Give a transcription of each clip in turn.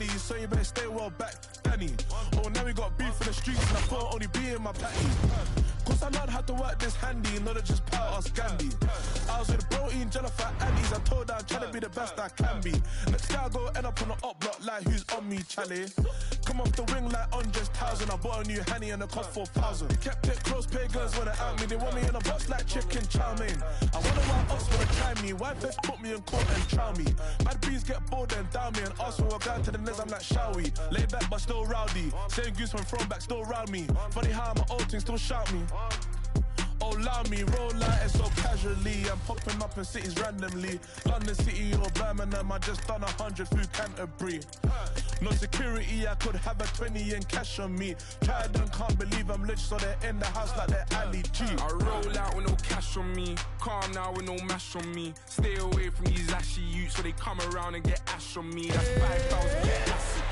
alley, so you better stay well back, Danny. Oh, now we got beef in the streets, and I thought only be in my patty. Cause I learned how to work this handy, not to just pout us Gandhi. I was with a bro eating jello fat Andes, I told her I'm trying to be the best I can be. Next guy I go end up on the up block like who's on me, Charlie. Come off the wing like Andres 1000, I bought a new Henny and a cost 4,000. Kept it close, pagans wanna out me, they want me in a box like chicken chow mein. I wonder why us wanna try me, why first put me in court and trial me. Bad bees get bored and down me, and ask when we're going to the nez, I'm like, shall we? Laid back but still rowdy, same goose when thrown back, still round me. Funny how my old thing still shout me. Oh, allow me, roll out it so casually. I'm popping up in cities randomly. London City or Birmingham, I just done 100 through Canterbury. No security, I could have a 20 in cash on me. Tried and can't believe I'm rich, so they're in the house like they're Ali G. I roll out with no cash on me, calm now with no mash on me. Stay away from these ashy youths, so they come around and get ash on me. That's 5,000, get acid.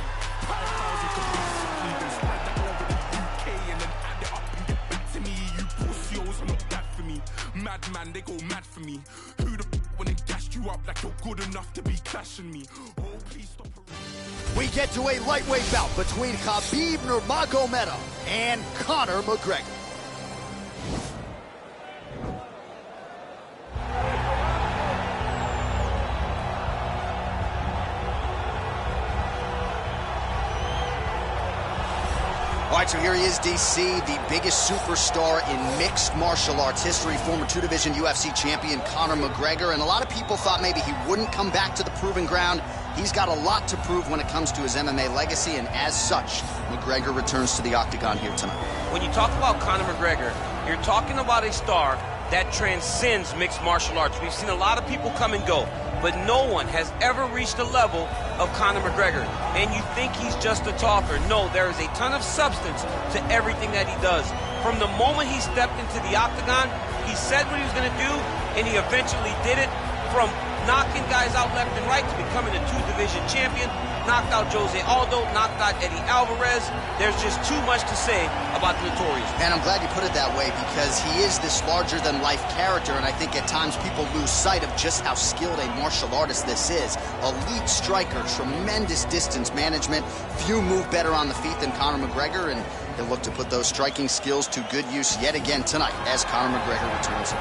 5,000 to basically, then spread that over the UK and then add it up and get back to me. You pussios are not that for me. Madman, they go mad for me. Who the f when they gassed you up like you're good enough to be clashing me? Oh, please stop. We get to a lightweight bout between Khabib Nurmagomedov and Conor McGregor. All right, so here he is, DC, the biggest superstar in mixed martial arts history, former two-division UFC champion Conor McGregor, and a lot of people thought maybe he wouldn't come back to the proving ground. He's got a lot to prove when it comes to his MMA legacy, and as such, McGregor returns to the octagon here tonight. When you talk about Conor McGregor, you're talking about a star that transcends mixed martial arts. We've seen a lot of people come and go, but no one has ever reached the level of Conor McGregor. And you think he's just a talker. No, there is a ton of substance to everything that he does. From the moment he stepped into the octagon, he said what he was going to do, and he eventually did it. From knocking guys out left and right to becoming a two-division champion, knocked out Jose Aldo, knocked out Eddie Alvarez. There's just too much to say about the Notorious. And I'm glad you put it that way, because he is this larger-than-life character, and I think at times people lose sight of just how skilled a martial artist this is. Elite striker, tremendous distance management. Few move better on the feet than Conor McGregor, and he'll look to put those striking skills to good use yet again tonight as Conor McGregor returns.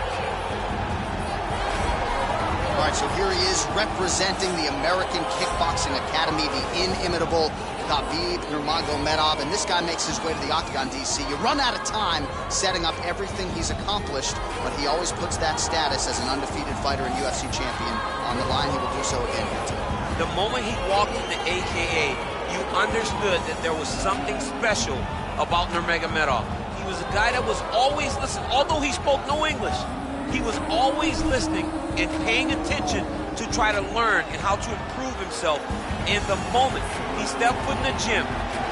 All right, so here he is representing the American Kickboxing Academy, the inimitable Khabib Nurmagomedov, and this guy makes his way to the octagon, DC. You run out of time setting up everything he's accomplished, but he always puts that status as an undefeated fighter and UFC champion on the line. He will do so again here tonight. The moment he walked into AKA, you understood that there was something special about Nurmagomedov. He was a guy that was always listening, although he spoke no English. He was always listening and paying attention to try to learn and how to improve himself. And the moment he stepped foot in the gym,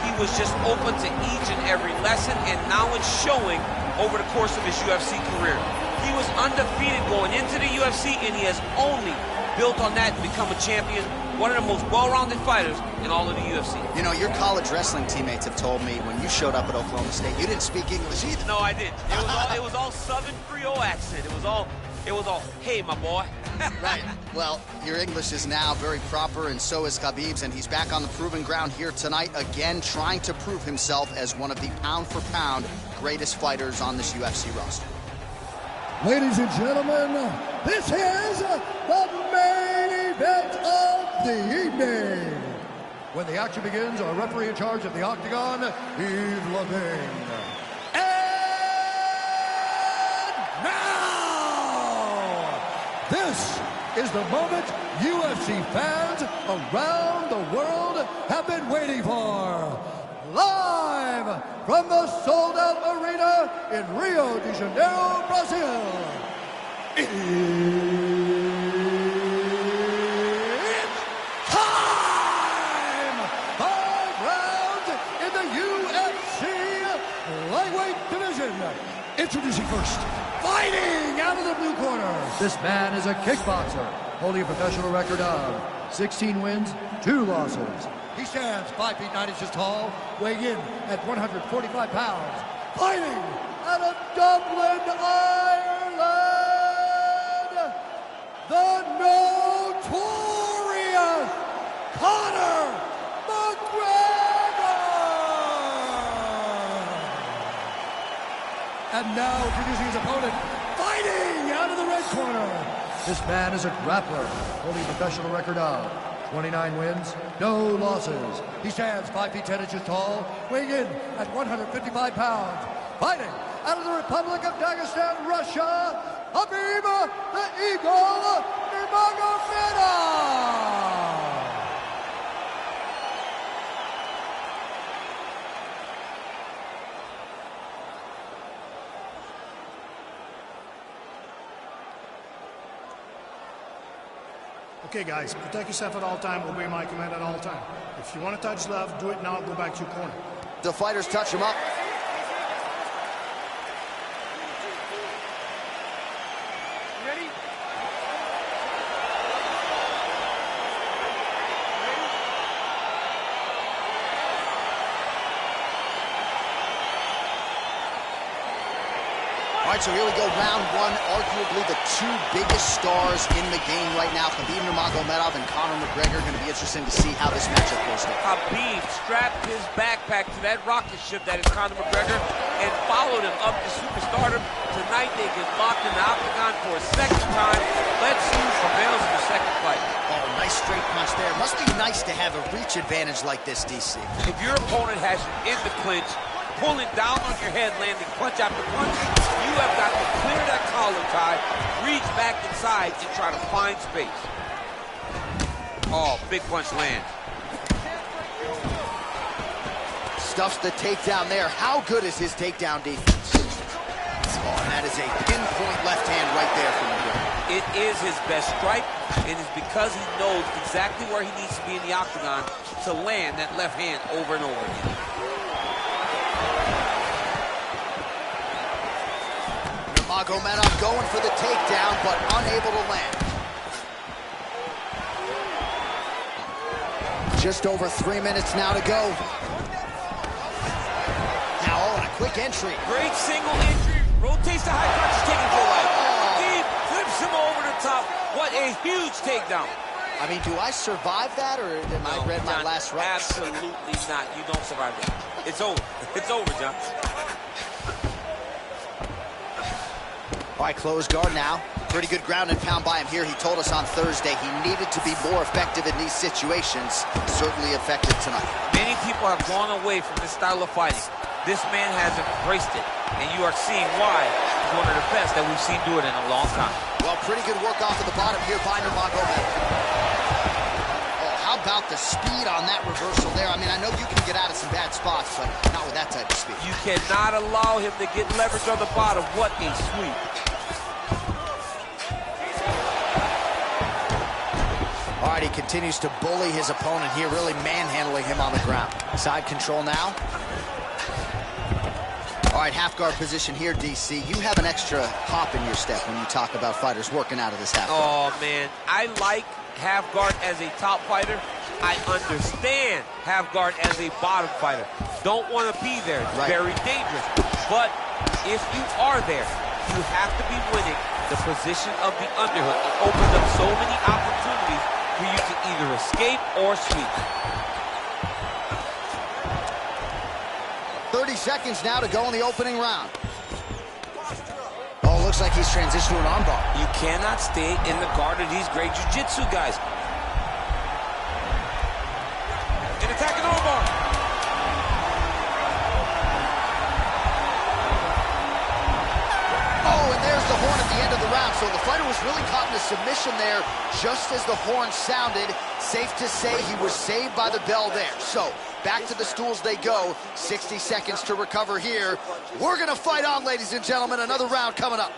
he was just open to each and every lesson, and now it's showing over the course of his UFC career. He was undefeated going into the UFC, and he has only built on that to become a champion, one of the most well-rounded fighters in all of the UFC. You know, your college wrestling teammates have told me when you showed up at Oklahoma State, you didn't speak English either. No, I didn't. It was all Southern Creole accent. It was all, hey, my boy. Right. Well, your English is now very proper, and so is Khabib's, and he's back on the proving ground here tonight, again trying to prove himself as one of the pound-for-pound greatest fighters on this UFC roster. Ladies and gentlemen, this is the main event of the evening. When the action begins, our referee in charge of the octagon, Yves Levine. And now, this is the moment UFC fans around the world have been waiting for. Live from the sold-out arena in Rio de Janeiro, Brazil. It's time! 5 rounds in the UFC lightweight division. Introducing first, fighting out of the blue corner. This man is a kickboxer, holding a professional record of 16 wins, 2 losses. He stands 5 feet 9 inches tall, weighing in at 145 pounds. Fighting out of Dublin, Ireland, the notorious Conor McGregor! And now introducing his opponent, fighting out of the red corner. This man is a grappler, holding a professional record of 29 wins, no losses. He stands 5 feet 10 inches tall, weighing in at 155 pounds. Fighting out of the Republic of Dagestan, Russia, Habib the Eagle Nurmagomedov. Okay, guys, protect yourself at all time, obey my command at all time. If you want to touch left, do it now, go back to your corner. The fighters touch him up. Ready? All right, so here we go, round one. Arguably the two biggest stars in the game right now, Habib Nurmagomedov and Conor McGregor. Going to be interesting to see how this matchup goes. Habib strapped his backpack to that rocket ship that is Conor McGregor and followed him up to superstardom. Tonight they get locked in the octagon for a second time. Let's see who prevails in the second fight. Oh, nice straight punch there. Must be nice to have a reach advantage like this, DC. If your opponent has you in the clinch, pulling down on your head, landing punch after punch, you have got to clear that collar tie, reach back inside, and try to find space. Oh, big punch lands. Stuffs the takedown there. How good is his takedown defense? Oh, and that is a pinpoint left hand right there from McGregor. It is his best strike, and it's because he knows exactly where he needs to be in the octagon to land that left hand over and over again. Nurmagomedov going for the takedown, but unable to land. Just over 3 minutes now to go. Now, oh, and a quick entry. Great single entry, rotates the high punch, taking full life. Deep, flips him over the top. What a huge takedown. I mean, do I survive that, or am I read my last reps? Absolutely not. You don't survive that. It's over. It's over, John. All right, closed guard now. Pretty good ground and pound by him here. He told us on Thursday he needed to be more effective in these situations. Certainly effective tonight. Many people have gone away from this style of fighting. This man has embraced it, and you are seeing why he's one of the best that we've seen do it in a long time. Well, pretty good work off of the bottom here by Nurmagomedov. Oh, how about the speed on that reversal there? I mean, I know you can get out of some bad spots, but not with that type of speed. You cannot allow him to get leverage on the bottom. What a sweep. All right, he continues to bully his opponent here, really manhandling him on the ground. Side control now. All right, half guard position here, DC. You have an extra hop in your step when you talk about fighters working out of this half guard. Oh, man. I like half guard as a top fighter. I understand half guard as a bottom fighter. Don't want to be there. It's very dangerous. But if you are there, you have to be winning the position of the underhook. It opens up so many opportunities for you to either escape or sweep. 30 seconds now to go in the opening round. Oh, looks like he's transitioned to an armbar. You cannot stay in the guard of these great jiu-jitsu guys. An attacking armbar. Oh, and there's the horn at the end of the round. So the fighter was really caught in a submission there just as the horn sounded. Safe to say he was saved by the bell there. So back to the stools they go. 60 seconds to recover here. We're going to fight on, ladies and gentlemen. Another round coming up.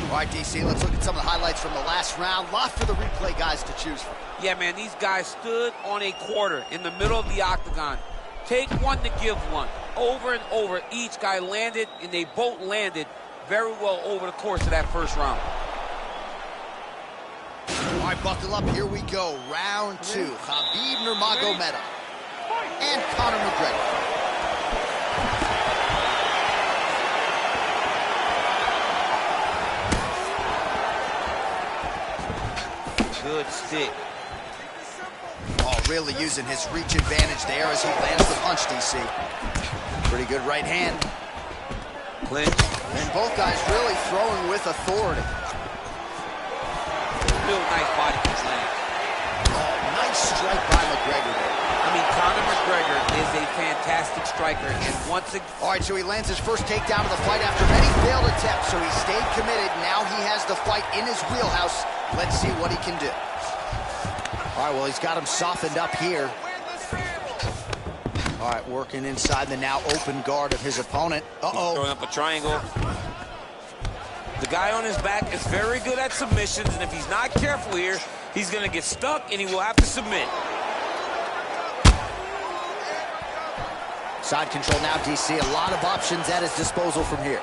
All right, DC, let's look at some of the highlights from the last round. Lot for the replay guys to choose from. Yeah, man, these guys stood on a quarter in the middle of the octagon. Take one to give one. Over and over, each guy landed, and they both landed very well over the course of that first round. All right, buckle up. Here we go. Round two. Habib Nurmagomedov and Conor McGregor. Good stick. Oh, really using his reach advantage there as he lands the punch, DC. Pretty good right hand. Clinch. And both guys really throwing with authority. Real nice body kick land. Oh, nice strike by McGregor there. I mean, Conor McGregor is a fantastic striker, and once again... All right, so he lands his first takedown of the fight after many failed attempts, so he stayed committed. Now he has the fight in his wheelhouse. Let's see what he can do. All right, well, he's got him softened up here. All right, working inside the now open guard of his opponent. Uh-oh. Throwing up a triangle. The guy on his back is very good at submissions, and if he's not careful here, he's going to get stuck, and he will have to submit. Side control now, DC. A lot of options at his disposal from here.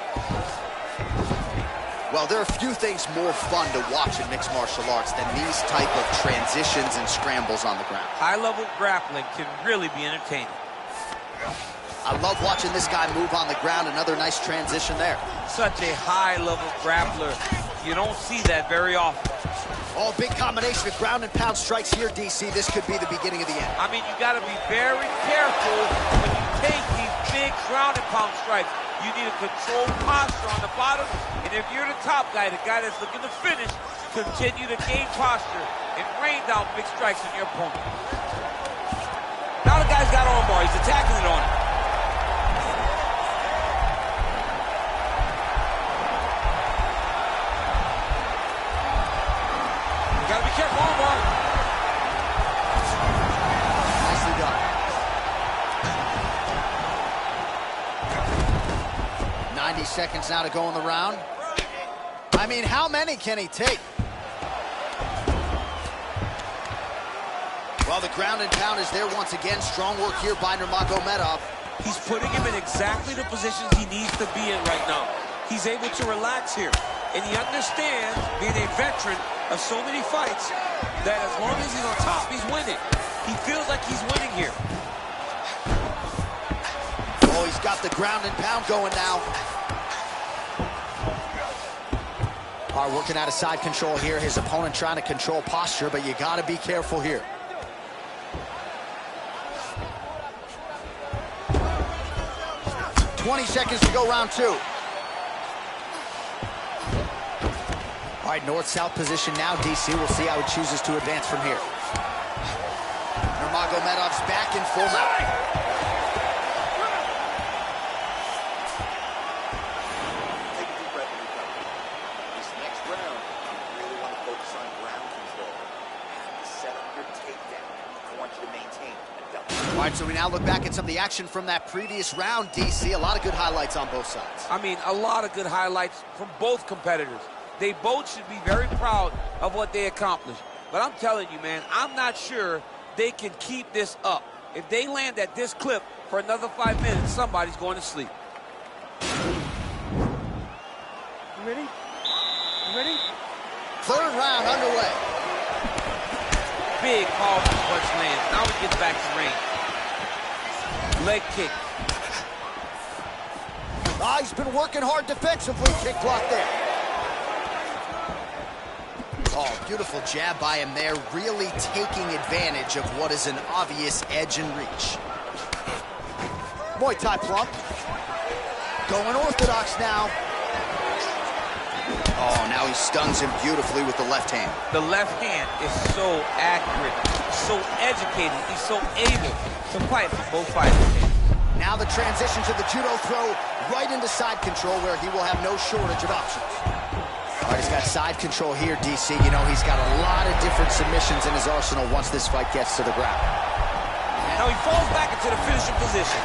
Well, there are few things more fun to watch in mixed martial arts than these type of transitions and scrambles on the ground. High-level grappling can really be entertaining. I love watching this guy move on the ground. Another nice transition there. Such a high-level grappler. You don't see that very often. Oh, big combination of ground and pound strikes here, DC. This could be the beginning of the end. I mean, you got to be very careful when you take these big ground and pound strikes. You need a controlled posture on the bottom, and if you're the top guy, the guy that's looking to finish, continue to gain posture and rain down big strikes on your opponent. Now the guy's got armbar. He's attacking it on him. You got to be careful, armbar. Nicely done. 90 seconds now to go in the round. I mean, how many can he take? Well, the ground and pound is there once again. Strong work here by Nurmagomedov. He's putting him in exactly the positions he needs to be in right now. He's able to relax here. And he understands, being a veteran of so many fights, that as long as he's on top, he's winning. He feels like he's winning here. Oh, he's got the ground and pound going now. All right, working out of side control here. His opponent trying to control posture, but you got to be careful here. $20 seconds to go, round two. All right, north-south position now, DC. We'll see how he chooses to advance from here. Nurmagomedov's back in full mount. Take a deep breath and recover. This next round, you really want to focus on ground control. Set up your takedown. I want you to maintain a double. All right, so we now look back at some of the action from that previous round, DC. A lot of good highlights on both sides. I mean, a lot of good highlights from both competitors. They both should be very proud of what they accomplished. But I'm telling you, man, I'm not sure they can keep this up. If they land at this clip for another 5 minutes, somebody's going to sleep. You ready? You ready? Third round underway. Big, powerful punch lands. Now he gets back to range. Leg kick. Ah, he's been working hard defensively. Kick block there. Oh, beautiful jab by him there, really taking advantage of what is an obvious edge and reach. Muay Thai plump. Going orthodox now. Oh, now he stuns him beautifully with the left hand. The left hand is so accurate, so educated. He's so able to fight for both fighters. Now the transition to the judo throw right into side control where he will have no shortage of options. All right, he's got side control here, DC. You know, he's got a lot of different submissions in his arsenal once this fight gets to the ground. Now he falls back into the finishing position.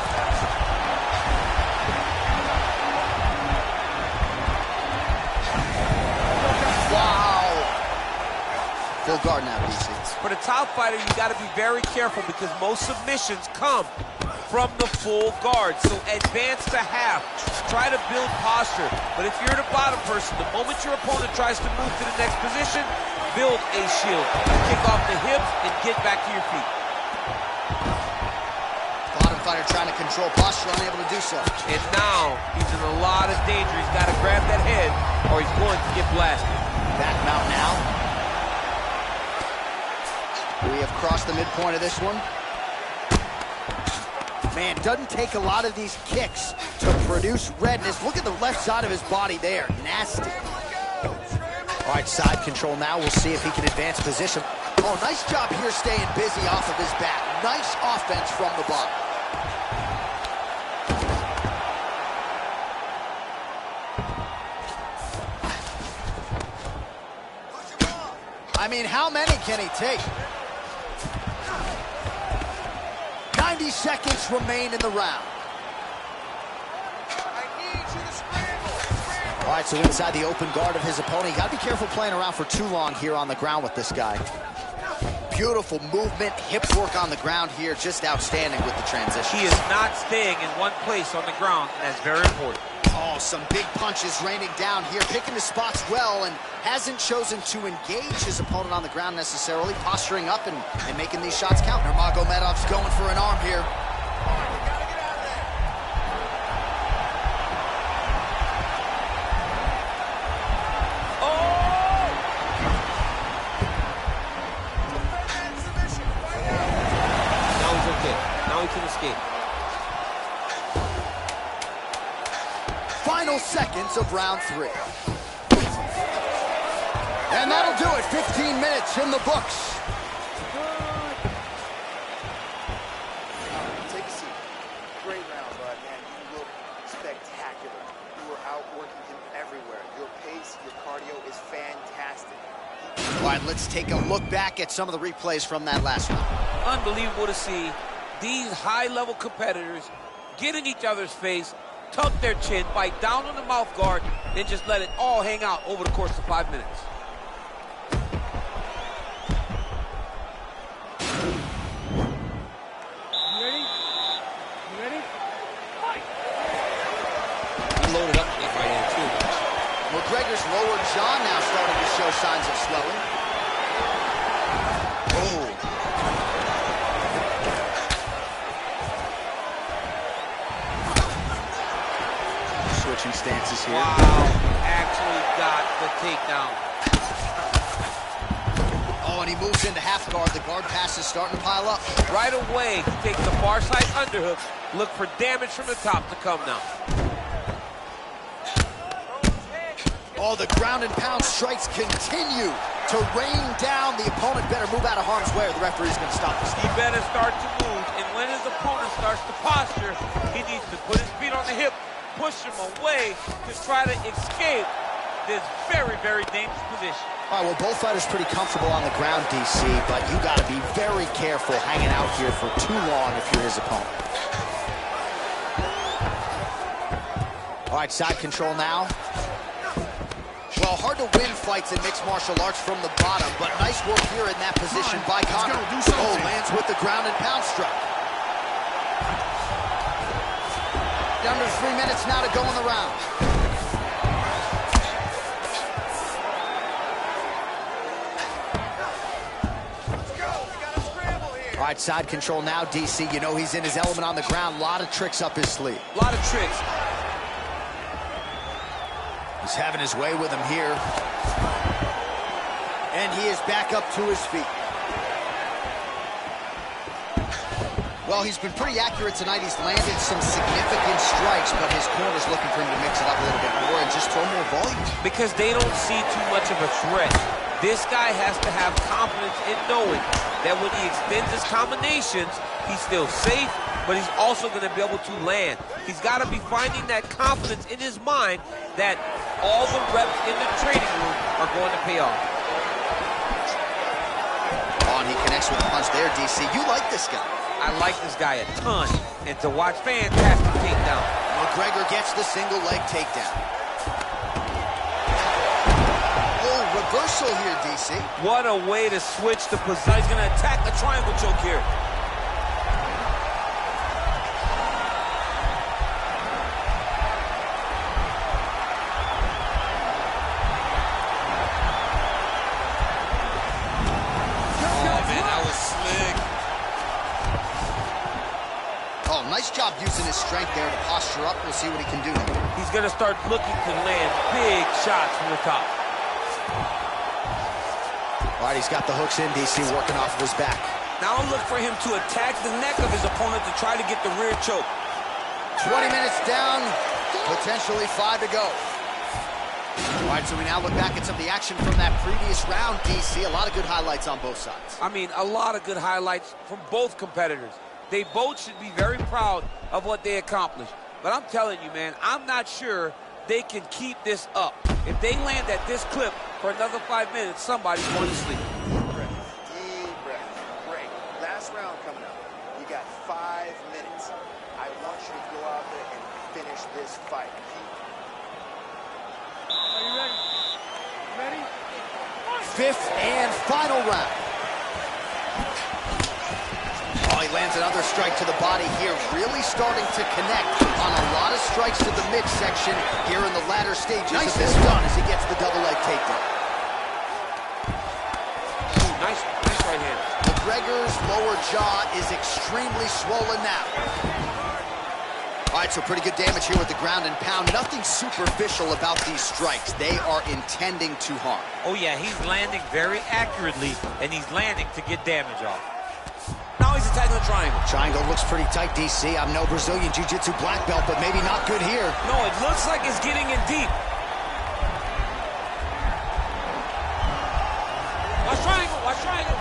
Wow. Full guard now, DC. For the top fighter, you got to be very careful because most submissions come from the full guard. So advance to half. Try to build posture. But if you're the bottom person, the moment your opponent tries to move to the next position, build a shield. Kick off the hips and get back to your feet. Bottom fighter trying to control posture, unable to do so. And now he's in a lot of danger. He's got to grab that head or he's going to get blasted. Back mount now. We have crossed the midpoint of this one. Man, doesn't take a lot of these kicks to produce redness. Look at the left side of his body there. Nasty. All right, side control now. We'll see if he can advance position. Oh, nice job here staying busy off of his back. Nice offense from the bottom. I mean, how many can he take? 90 seconds remain in the round. All right, so inside the open guard of his opponent. You got to be careful playing around for too long here on the ground with this guy. Beautiful movement, hip work on the ground here. Just outstanding with the transition. He is not staying in one place on the ground, and that's very important. Oh, some big punches raining down here, picking his spots well, and hasn't chosen to engage his opponent on the ground necessarily, posturing up and making these shots count. Nurmagomedov's going for an arm here. Now he's okay. Now he can escape. Final seconds of round 3. And that'll do it. 15 minutes in the books. Take a seat. Great round, bud, man. You look spectacular. You were outworking him everywhere. Your pace, your cardio is fantastic. All right, let's take a look back at some of the replays from that last round. Unbelievable to see these high-level competitors get in each other's face, tuck their chin, bite down on the mouth guard, then just let it all hang out over the course of 5 minutes. You ready? You ready? He loaded up the right hand too. McGregor's lower jaw now starting to show signs of swelling. Oh. Switching stances here. Wow, actually got the takedown. Oh, and he moves into half guard. The guard pass is starting to pile up. Right away, he takes the far side underhook. Look for damage from the top to come now. Oh, the ground and pound strikes continue to rain down. The opponent better move out of harm's way or the referee's going to stop this. He better start to move, and when his opponent starts to posture, he needs to put his feet on the hip, push him away to try to escape this very, very dangerous position. All right, well, both fighters pretty comfortable on the ground, DC, but you got to be very careful hanging out here for too long if you're his opponent. All right, side control now. Well, hard to win fights in mixed martial arts from the bottom, but nice work here in that position by Conor. Oh, lands with the ground and pound strike. Down to 3 minutes now to go in the round. All right, side control now, DC. You know he's in his element on the ground. A lot of tricks up his sleeve. A lot of tricks. He's having his way with him here. And he is back up to his feet. Well, he's been pretty accurate tonight. He's landed some significant strikes, but his corner's looking for him to mix it up a little bit more and just throw more volume. Because they don't see too much of a threat. This guy has to have confidence in knowing that when he extends his combinations, he's still safe, but he's also going to be able to land. He's got to be finding that confidence in his mind that all the reps in the training room are going to pay off. Oh, and he connects with a punch there, DC. You like this guy. I like this guy a ton, and to watch fantastic takedown. McGregor gets the single leg takedown. Oh, reversal here, DC. What a way to switch the position. He's going to attack the triangle choke here. Nice job using his strength there to posture up. We'll see what he can do. He's going to start looking to land big shots from the top. All right, he's got the hooks in, DC, working off of his back. Now look for him to attack the neck of his opponent to try to get the rear choke. 20 minutes down, potentially 5 to go. All right, so we now look back at some of the action from that previous round, DC. A lot of good highlights on both sides. I mean, a lot of good highlights from both competitors. They both should be very proud of what they accomplished. But I'm telling you, man, I'm not sure they can keep this up. If they land at this clip for another 5 minutes, somebody's going to sleep. Deep breath. Great. Last round coming up. You got 5 minutes. I want you to go out there and finish this fight. Are you ready? You ready? 5th and final round. Oh, he lands another strike to the body here, really starting to connect on a lot of strikes to the midsection here in the latter stages of this run as he gets the double leg takedown. Nice right hand. McGregor's lower jaw is extremely swollen now. All right, so pretty good damage here with the ground and pound. Nothing superficial about these strikes. They are intending to harm. Oh, yeah, he's landing very accurately, and he's landing to get damage off. Now he's attacking the triangle. Triangle looks pretty tight, DC. I'm no Brazilian Jiu-Jitsu black belt, but maybe not good here. No, it looks like it's getting in deep. Watch triangle, watch triangle.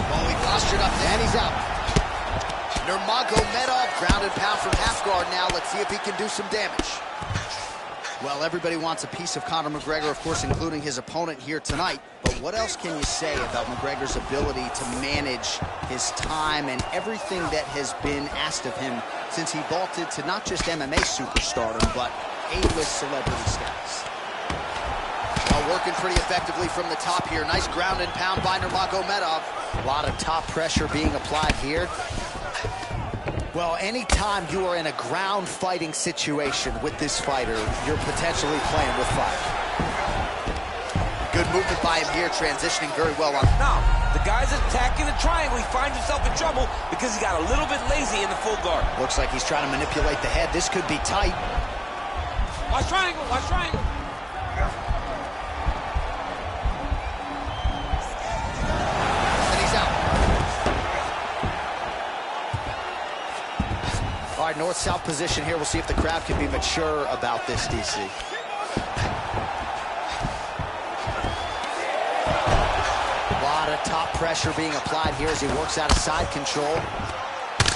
Oh, he postured up, and he's out. Nurmagomedov, ground and pound from half guard now. Let's see if he can do some damage. Well, everybody wants a piece of Conor McGregor, of course, including his opponent here tonight. But what else can you say about McGregor's ability to manage his time and everything that has been asked of him since he vaulted to not just MMA superstardom, but A-list celebrity status? Well, working pretty effectively from the top here. Nice ground and pound by Nurmagomedov. A lot of top pressure being applied here. Well, anytime you are in a ground fighting situation with this fighter, you're potentially playing with fire. Good movement by him here, transitioning very well on. Now, the guy's attacking the triangle. He finds himself in trouble because he got a little bit lazy in the full guard. Looks like he's trying to manipulate the head. This could be tight. Watch triangle, watch triangle. All right, north-south position here. We'll see if the crowd can be mature about this, DC. A lot of top pressure being applied here as he works out of side control.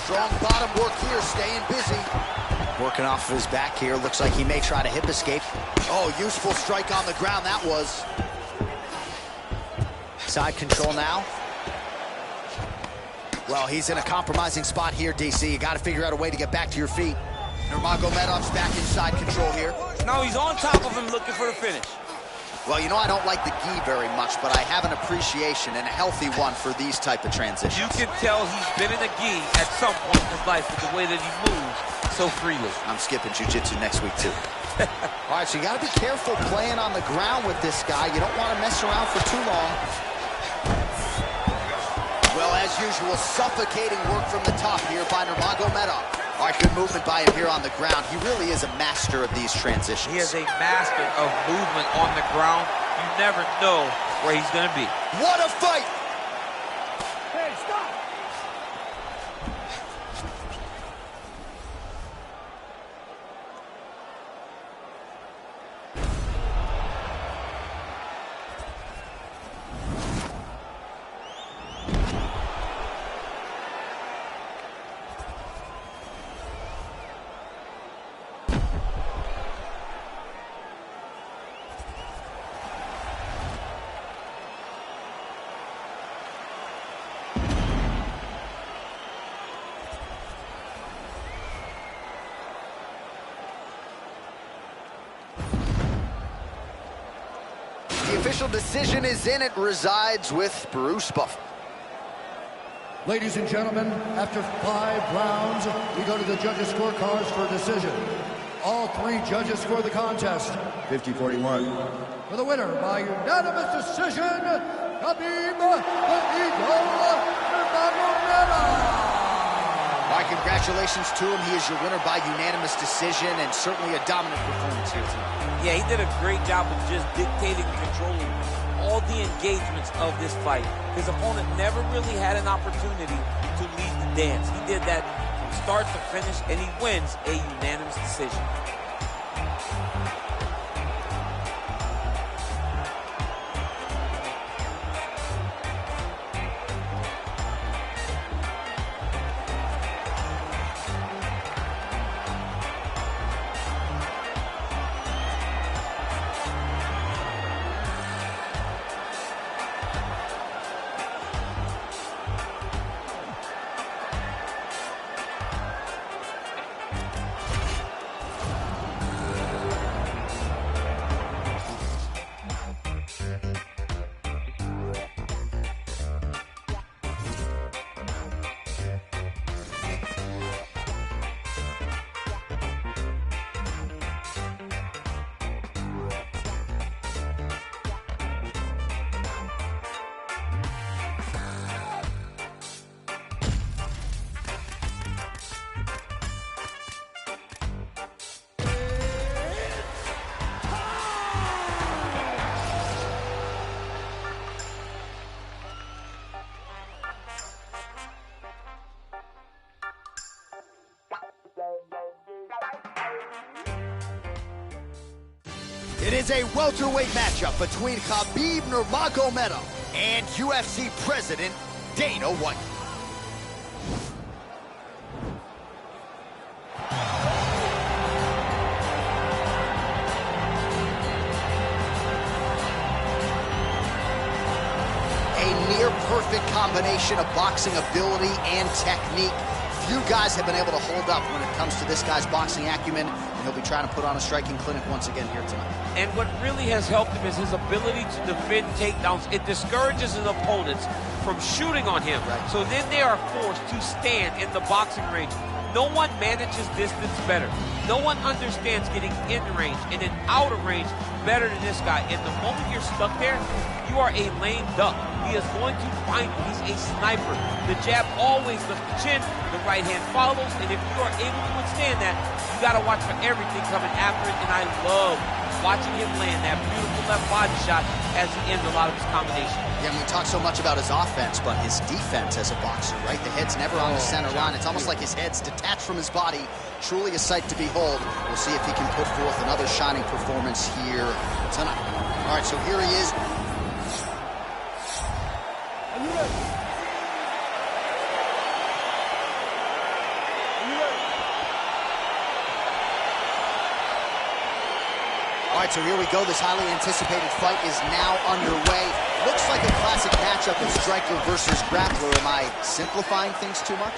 Strong bottom work here, staying busy. Working off of his back here. Looks like he may try to hip escape. Oh, useful strike on the ground, that was. Side control now. Well, he's in a compromising spot here, DC. You got to figure out a way to get back to your feet. Nurmagomedov's back inside control here. Now he's on top of him looking for the finish. Well, you know, I don't like the gi very much, but I have an appreciation and a healthy one for these type of transitions. You can tell he's been in a gi at some point in his life with the way that he moves so freely. I'm skipping jiu-jitsu next week, too. All right, so you got to be careful playing on the ground with this guy. You don't want to mess around for too long. Well, as usual, suffocating work from the top here by Nurmagomedov. All right, good movement by him here on the ground. He really is a master of these transitions. He is a master of movement on the ground. You never know where he's going to be. What a fight! Hey, stop! The official decision is in. It resides with Bruce Buffer. Ladies and gentlemen, after 5 rounds, we go to the judges' scorecards for a decision. All 3 judges score the contest 50-41. For the winner by unanimous decision, Khabib the Eagle Nurmagomedov. All right, congratulations. congratulations to him. He is your winner by unanimous decision, and certainly a dominant performance here tonight. Yeah, he did a great job of just dictating and controlling all the engagements of this fight. His opponent never really had an opportunity to lead the dance. He did that from start to finish, and he wins a unanimous decision. It is a welterweight matchup between Khabib Nurmagomedov and UFC President Dana White. A near-perfect combination of boxing ability and technique. Few guys have been able to hold up when it comes to this guy's boxing acumen, and he'll be trying to put on a striking clinic once again here tonight. And what really has helped him is his ability to defend takedowns. It discourages his opponents from shooting on him. Right. So then they are forced to stand in the boxing range. No one manages distance better. No one understands getting in range and then out of range better than this guy. And the moment you're stuck there, you are a lame duck. He is going to find you. He's a sniper. The jab always lifts the chin. The right hand follows. And if you are able to withstand that, you got to watch for everything coming after it. And I love watching him land that beautiful left body shot as he ends a lot of his combinations. Yeah, and we talk so much about his offense, but his defense as a boxer, right? The head's never on the center line. It's almost like his head's detached from his body. Truly a sight to behold. We'll see if he can put forth another shining performance here tonight. All right, so here he is. Are you ready? All right, so here we go. This highly anticipated fight is now underway. Looks like a classic matchup of striker versus grappler. Am I simplifying things too much?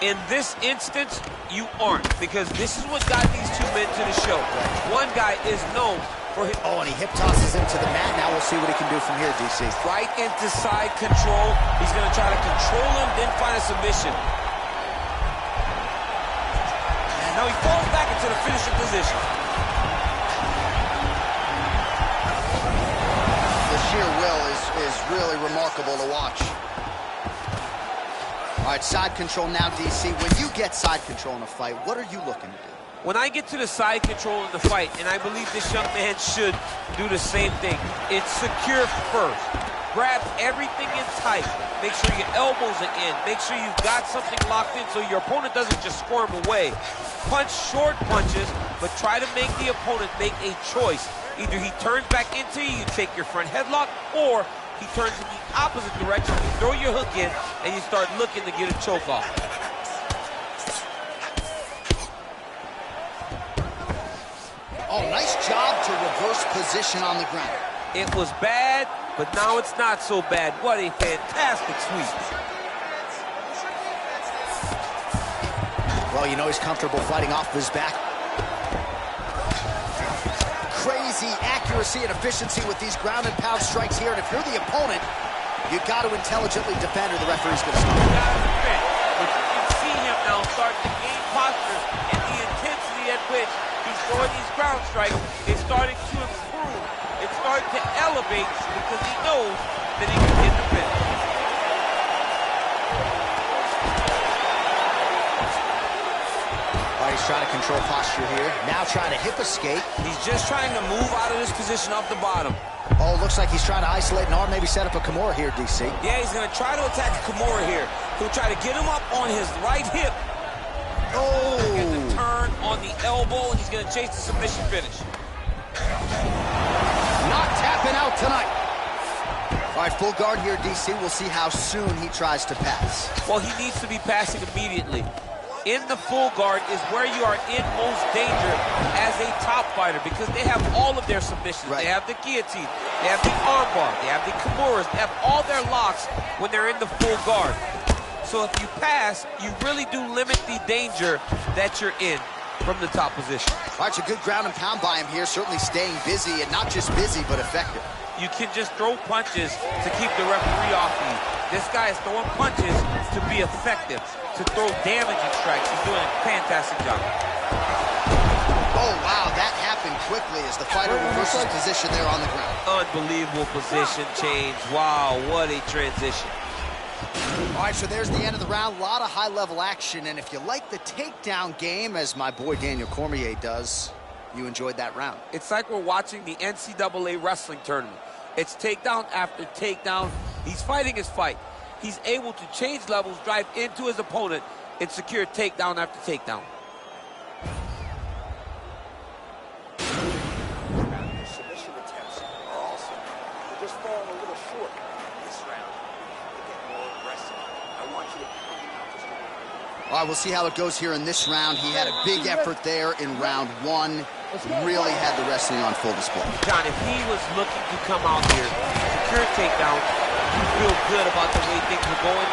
In this instance, you aren't, because this is what got these two men to the show. One guy is known for his... Oh, and he hip tosses him to the mat. Now we'll see what he can do from here, DC. Right into side control. He's going to try to control him, then find a submission. And now he falls back into the finishing position. The sheer will is really remarkable to watch. All right, side control now, DC. When you get side control in a fight, what are you looking to do? When I get to the side control in the fight, and I believe this young man should do the same thing, it's secure first. Grab everything in tight. Make sure your elbows are in. Make sure you've got something locked in so your opponent doesn't just squirm away. Punch short punches, but try to make the opponent make a choice. Either he turns back into you, you take your front headlock, or he turns in the opposite direction, you throw your hook in, and you start looking to get a choke off. Oh, nice job to reverse position on the ground. It was bad, but now it's not so bad. What a fantastic sweep. Well, you know he's comfortable fighting off his back. Crazy accuracy and efficiency with these ground and pound strikes here. And if you're the opponent, you got to intelligently defend or the referee's going to stop. You got to defend. But you can see him now start to gain posture, and the intensity at which he's throwing these ground strikes is starting to improve. It's starting to elevate because he knows that he can hit the finish. trying to control posture here. Now trying to hip escape. He's just trying to move out of this position off the bottom. Oh, looks like he's trying to isolate an arm, maybe set up a Kimura here, DC. Yeah, he's going to try to attack Kimura here. He'll try to get him up on his right hip. Oh! Get the turn on the elbow, and he's going to chase the submission finish. Not tapping out tonight. All right, full guard here, DC. We'll see how soon he tries to pass. Well, he needs to be passing immediately. In the full guard is where you are in most danger as a top fighter because they have all of their submissions. Right. They have the guillotine, they have the armbar, they have the Kimuras, they have all their locks when they're in the full guard. So if you pass, you really do limit the danger that you're in from the top position. All right, it's a good ground and pound by him here, certainly staying busy, and not just busy, but effective. You can just throw punches to keep the referee off you. This guy is throwing punches to be effective, to throw damaging strikes. He's doing a fantastic job. Oh, wow, that happened quickly as the fighter reverses position there on the ground. Unbelievable position change. Wow, what a transition. All right, so there's the end of the round. A lot of high-level action, and if you like the takedown game, as my boy Daniel Cormier does, you enjoyed that round. It's like we're watching the NCAA wrestling tournament. It's takedown after takedown. He's fighting his fight. He's able to change levels, drive into his opponent, and secure takedown after takedown. Submission attempts are awesome. They're just falling a little short this round. They get more aggressive. I want you to pound them out just a little. All right, we'll see how it goes here in this round. He had a big effort there in round one. Really had the wrestling on full display. John, if he was looking to come out here, secure takedown, you feel good about the way things are going,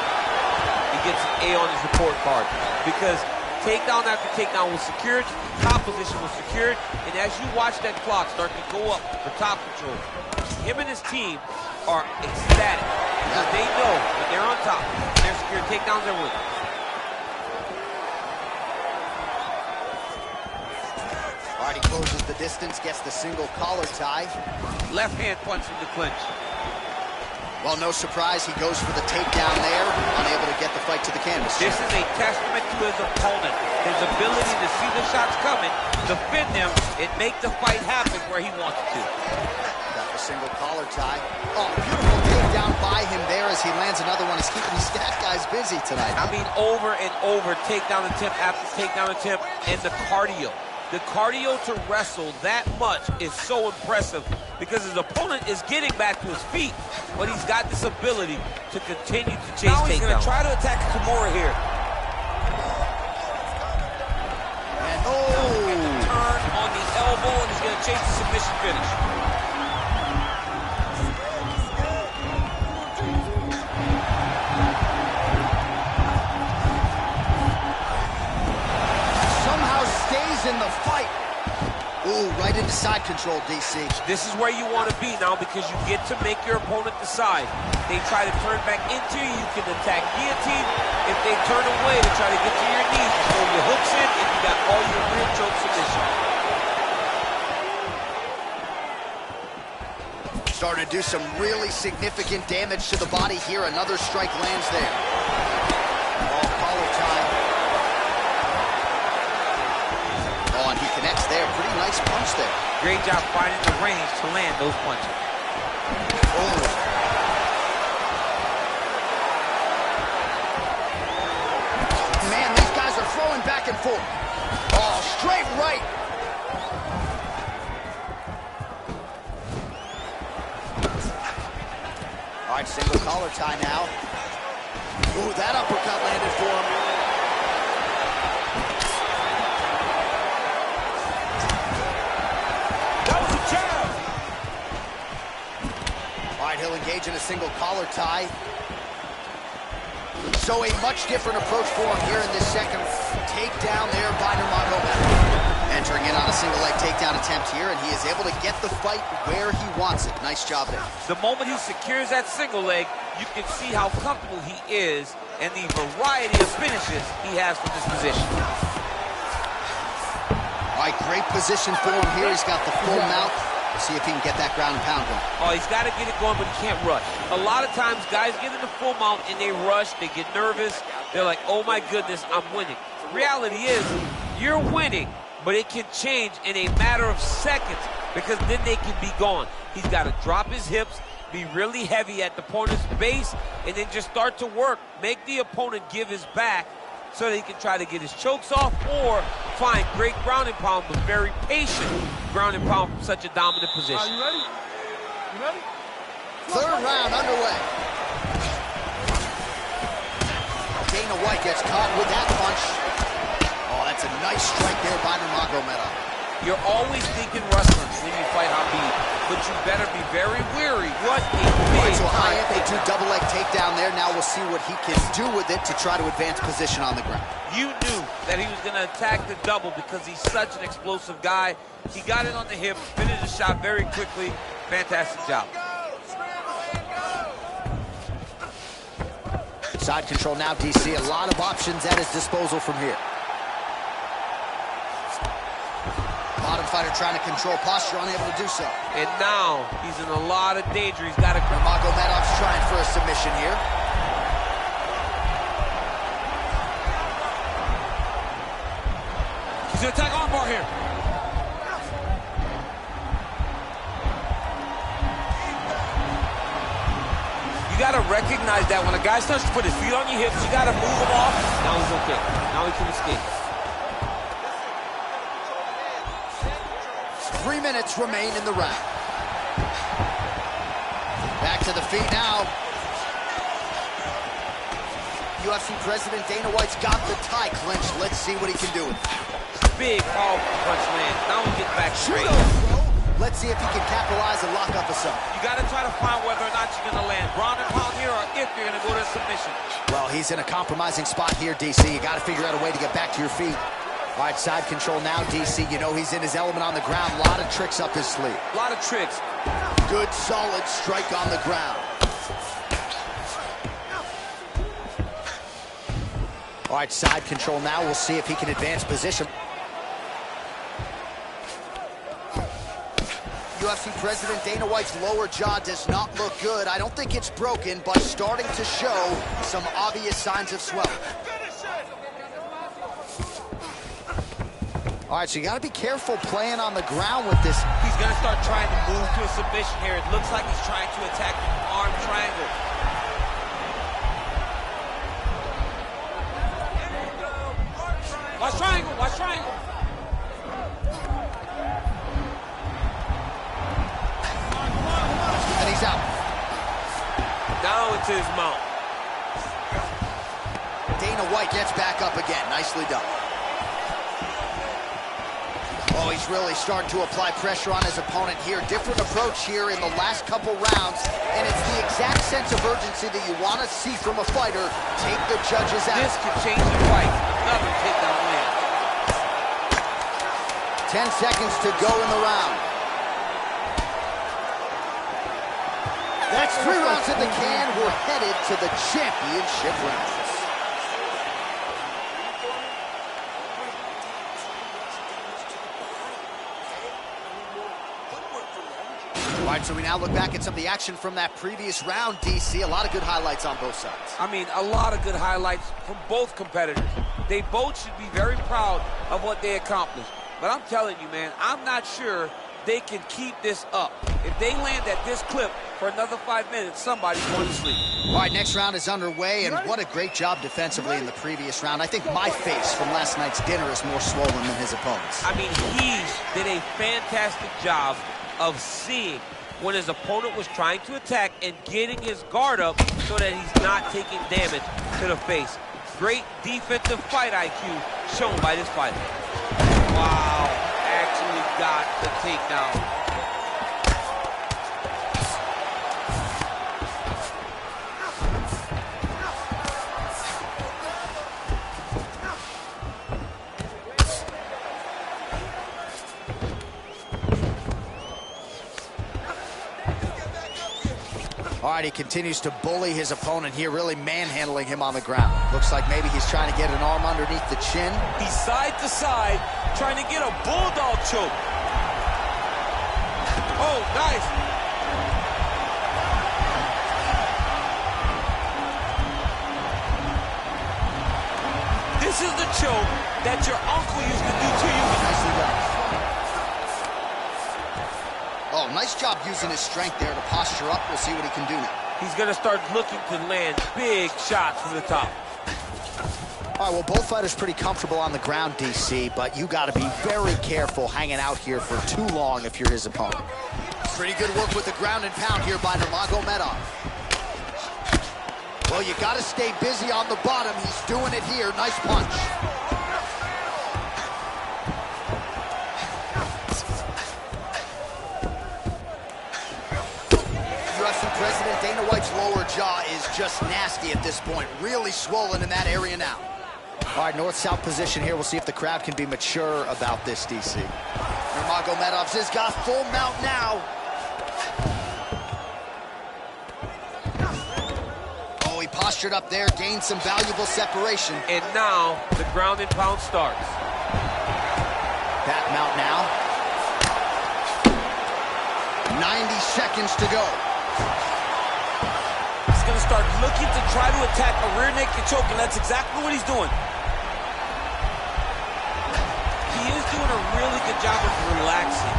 he gets an A on his report card. Because takedown after takedown was secured, top position was secured, and as you watch that clock start to go up for top control, him and his team are ecstatic. Because they know that they're on top, they're secured takedowns, they're winning. All right, he closes the distance, gets the single collar tie. Left hand punch from the clinch. Well, no surprise, he goes for the takedown there, unable to get the fight to the canvas. This is a testament to his opponent, his ability to see the shots coming, defend them, and make the fight happen where he wants it to. Got the single collar tie. Oh, beautiful takedown by him there as he lands another one. He's keeping these stat guys busy tonight. I mean, over and over, takedown attempt after takedown attempt, and the cardio. The cardio to wrestle that much is so impressive because his opponent is getting back to his feet, but he's got this ability to continue to chase takedown. Now he's going to try to attack Kimura here. And Turn on the elbow, and he's going to chase the submission finish. in the fight. Ooh, right into side control, DC. This is where you want to be now because you get to make your opponent decide. They try to turn back into you, you can attack guillotine. If they turn away to try to get to your knees, you throw your hooks in, and you got all your rear choke submission. Starting to do some really significant damage to the body here. Another strike lands there. Oh, collar tie. Oh, and he connects there. Pretty nice punch there. Great job finding the range to land those punches. Oh. Man, these guys are throwing back and forth. Oh, straight right. All right, single collar tie now. Ooh, that uppercut landed for him. That was a jab. All right, he'll engage in a single collar tie. So a much different approach for him here in this second takedown there by Nurmagomedov. Entering in on a single leg takedown attempt here, and he is able to get the fight where he wants it. Nice job there. The moment he secures that single leg, you can see how comfortable he is and the variety of finishes he has from this position. All right, great position for him here. He's got the full mount. We'll see if he can get that ground and pound going. Oh, he's got to get it going, but he can't rush. A lot of times, guys get in the full mount and they rush, they get nervous. They're like, oh my goodness, I'm winning. The reality is, You're winning, but it can change in a matter of seconds because then they can be gone. He's got to drop his hips, be really heavy at the opponent's base, and then just start to work. Make the opponent give his back so that he can try to get his chokes off or find great ground and pound, but very patient ground and pound from such a dominant position. Are you ready? You ready? Third round underway. Dana White gets caught with that punch. Oh, that's a nice strike there by Nurmagomedov. You're always thinking wrestling when you fight Habib, but you better be very wary. What a big So high FA2 double leg takedown there. Now we'll see what he can do with it to try to advance position on the ground. You knew that he was going to attack the double because he's such an explosive guy. He got it on the hip, finished the shot very quickly. Fantastic job. Side control now, DC. A lot of options at his disposal from here. Bottom fighter trying to control posture, unable to do so. And now he's in a lot of danger. He's got to... Nurmagomedov's trying for a submission here. He's going to attack armbar here. You got to recognize that when a guy starts to put his feet on your hips, you got to move him off. Now he's okay. Now he can escape. 3 minutes remain in the round. Back to the feet now. UFC President Dana White's got the tie clinched. Let's see what he can do with it. Big, powerful punch land. Now he gets back straight. Let's see if he can capitalize and lock up a sub. You got to try to find whether or not you're going to land ground and pound here or if you're going to go to submission. Well, he's in a compromising spot here, DC. You got to figure out a way to get back to your feet. All right, side control now, DC. You know he's in his element on the ground. A lot of tricks up his sleeve. A lot of tricks. Good, solid strike on the ground. All right, side control now. We'll see if he can advance position. UFC President Dana White's lower jaw does not look good. I don't think it's broken, but starting to show some obvious signs of swelling. All right, so you got to be careful playing on the ground with this. He's going to start trying to move to a submission here. It looks like he's trying to attack the arm triangle. Watch triangle, watch triangle. And he's out. Now into his mount. Dana White gets back up again. Nicely done. Oh, he's really starting to apply pressure on his opponent here. Different approach here in the last couple rounds, and it's the exact sense of urgency that you want to see from a fighter. Take the judges out. This could change the fight. Another takedown win. 10 seconds to go in the round. That's 3 rounds in the can. We're headed to the championship rounds. All right, so we now look back at some of the action from that previous round, DC. A lot of good highlights on both sides. I mean, a lot of good highlights from both competitors. They both should be very proud of what they accomplished. But I'm telling you, man, I'm not sure they can keep this up. If they land at this clip for another 5 minutes, somebody's going to sleep. All right, next round is underway, and what a great job defensively in the previous round. I think my face from last night's dinner is more swollen than his opponent's. I mean, he did a fantastic job of seeing when his opponent was trying to attack and getting his guard up so that he's not taking damage to the face. Great defensive fight IQ shown by this fighter. Wow, actually got the takedown. All right, he continues to bully his opponent here, really manhandling him on the ground. Looks like maybe he's trying to get an arm underneath the chin. He's side to side, trying to get a bulldog choke. Oh, nice. This is the choke that your uncle used to do to you. Nicely done. Oh, nice job using his strength there to posture up. We'll see what he can do now. He's going to start looking to land big shots from the top. All right, well, both fighters pretty comfortable on the ground, DC, but you got to be very careful hanging out here for too long if you're his opponent. Pretty good work with the ground and pound here by Nurmagomedov. Well, you got to stay busy on the bottom. He's doing it here. Nice punch. UFC President Dana White's lower jaw is just nasty at this point. Really swollen in that area now. All right, north-south position here. We'll see if the crowd can be mature about this, DC. Nurmagomedov's has got full mount now. Oh, he postured up there, gained some valuable separation. And now the ground and pound starts. Back mount now. 90 seconds to go. He's going to start looking to try to attack a rear naked choke, and that's exactly what he's doing. He is doing a really good job of relaxing,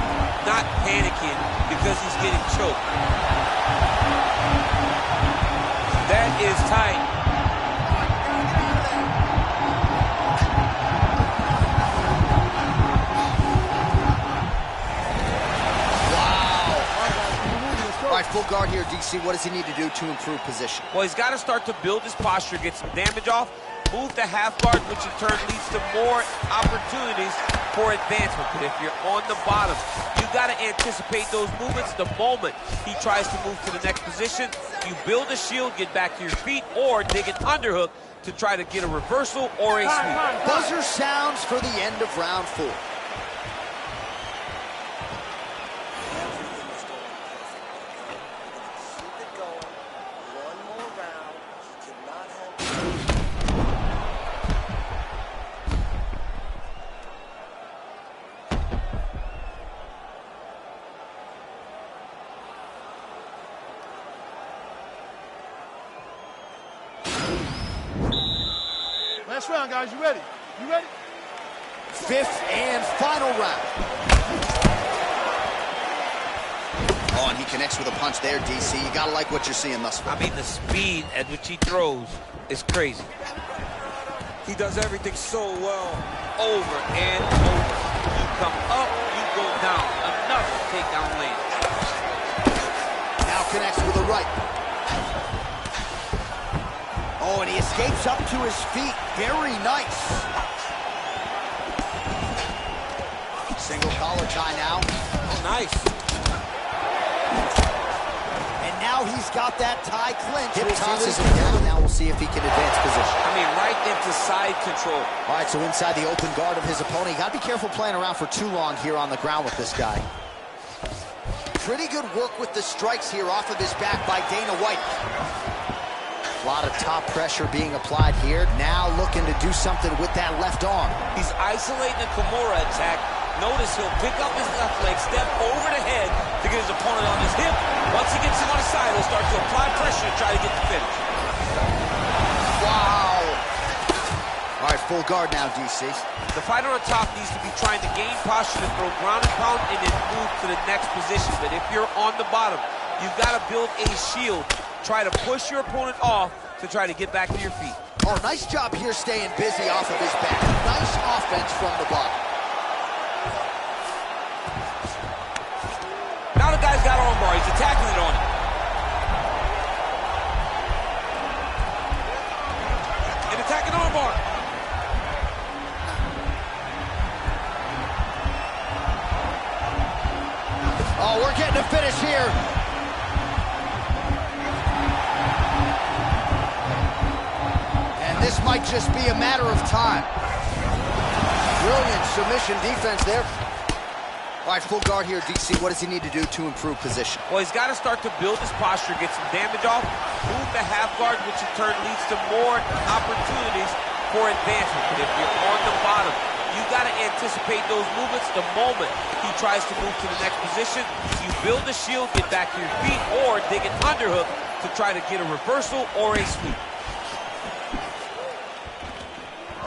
not panicking because he's getting choked. That is tight. All right, full guard here, DC. What does he need to do to improve position? Well, he's got to start to build his posture, get some damage off, move to half guard, which in turn leads to more opportunities for advancement. But if you're on the bottom, you got to anticipate those movements the moment he tries to move to the next position. You build a shield, get back to your feet, or dig an underhook to try to get a reversal or a sweep. Buzzer sounds for the end of round 4. Last round, guys. You ready? You ready? 5th and final round. Oh, and he connects with a punch there, DC. You gotta like what you're seeing thus far. I mean, the speed at which he throws is crazy. He does everything so well, over and over. You come up, you go down. Enough takedown lane. Now connects with a right. Oh, and he escapes up to his feet. Very nice. Single collar tie now. Oh, nice. And now he's got that tie clinch. Hip tosses him down. Now we'll see if he can advance position. I mean, right into side control. All right, so inside the open guard of his opponent. You got to be careful playing around for too long here on the ground with this guy. Pretty good work with the strikes here off of his back by Dana White. A lot of top pressure being applied here. Now looking to do something with that left arm. He's isolating the Kimura attack. Notice he'll pick up his left leg, step over the head to get his opponent on his hip. Once he gets him on his side, he'll start to apply pressure to try to get the finish. Wow. All right, full guard now, DC. The fighter on top needs to be trying to gain posture to throw ground and pound and then move to the next position. But if you're on the bottom, you've got to build a shield. Try to push your opponent off to try to get back to your feet. Oh, nice job here staying busy off of his back. Nice offense from the bottom. Now the guy's got armbar. He's attacking it on him. And attacking armbar. Oh, we're getting a finish here. This might just be a matter of time. Brilliant submission defense there. All right, full guard here, DC. What does he need to do to improve position? Well, he's got to start to build his posture, get some damage off, move to half guard, which in turn leads to more opportunities for advancement. But if you're on the bottom, you got to anticipate those movements the moment he tries to move to the next position. You build a shield, get back to your feet, or dig an underhook to try to get a reversal or a sweep.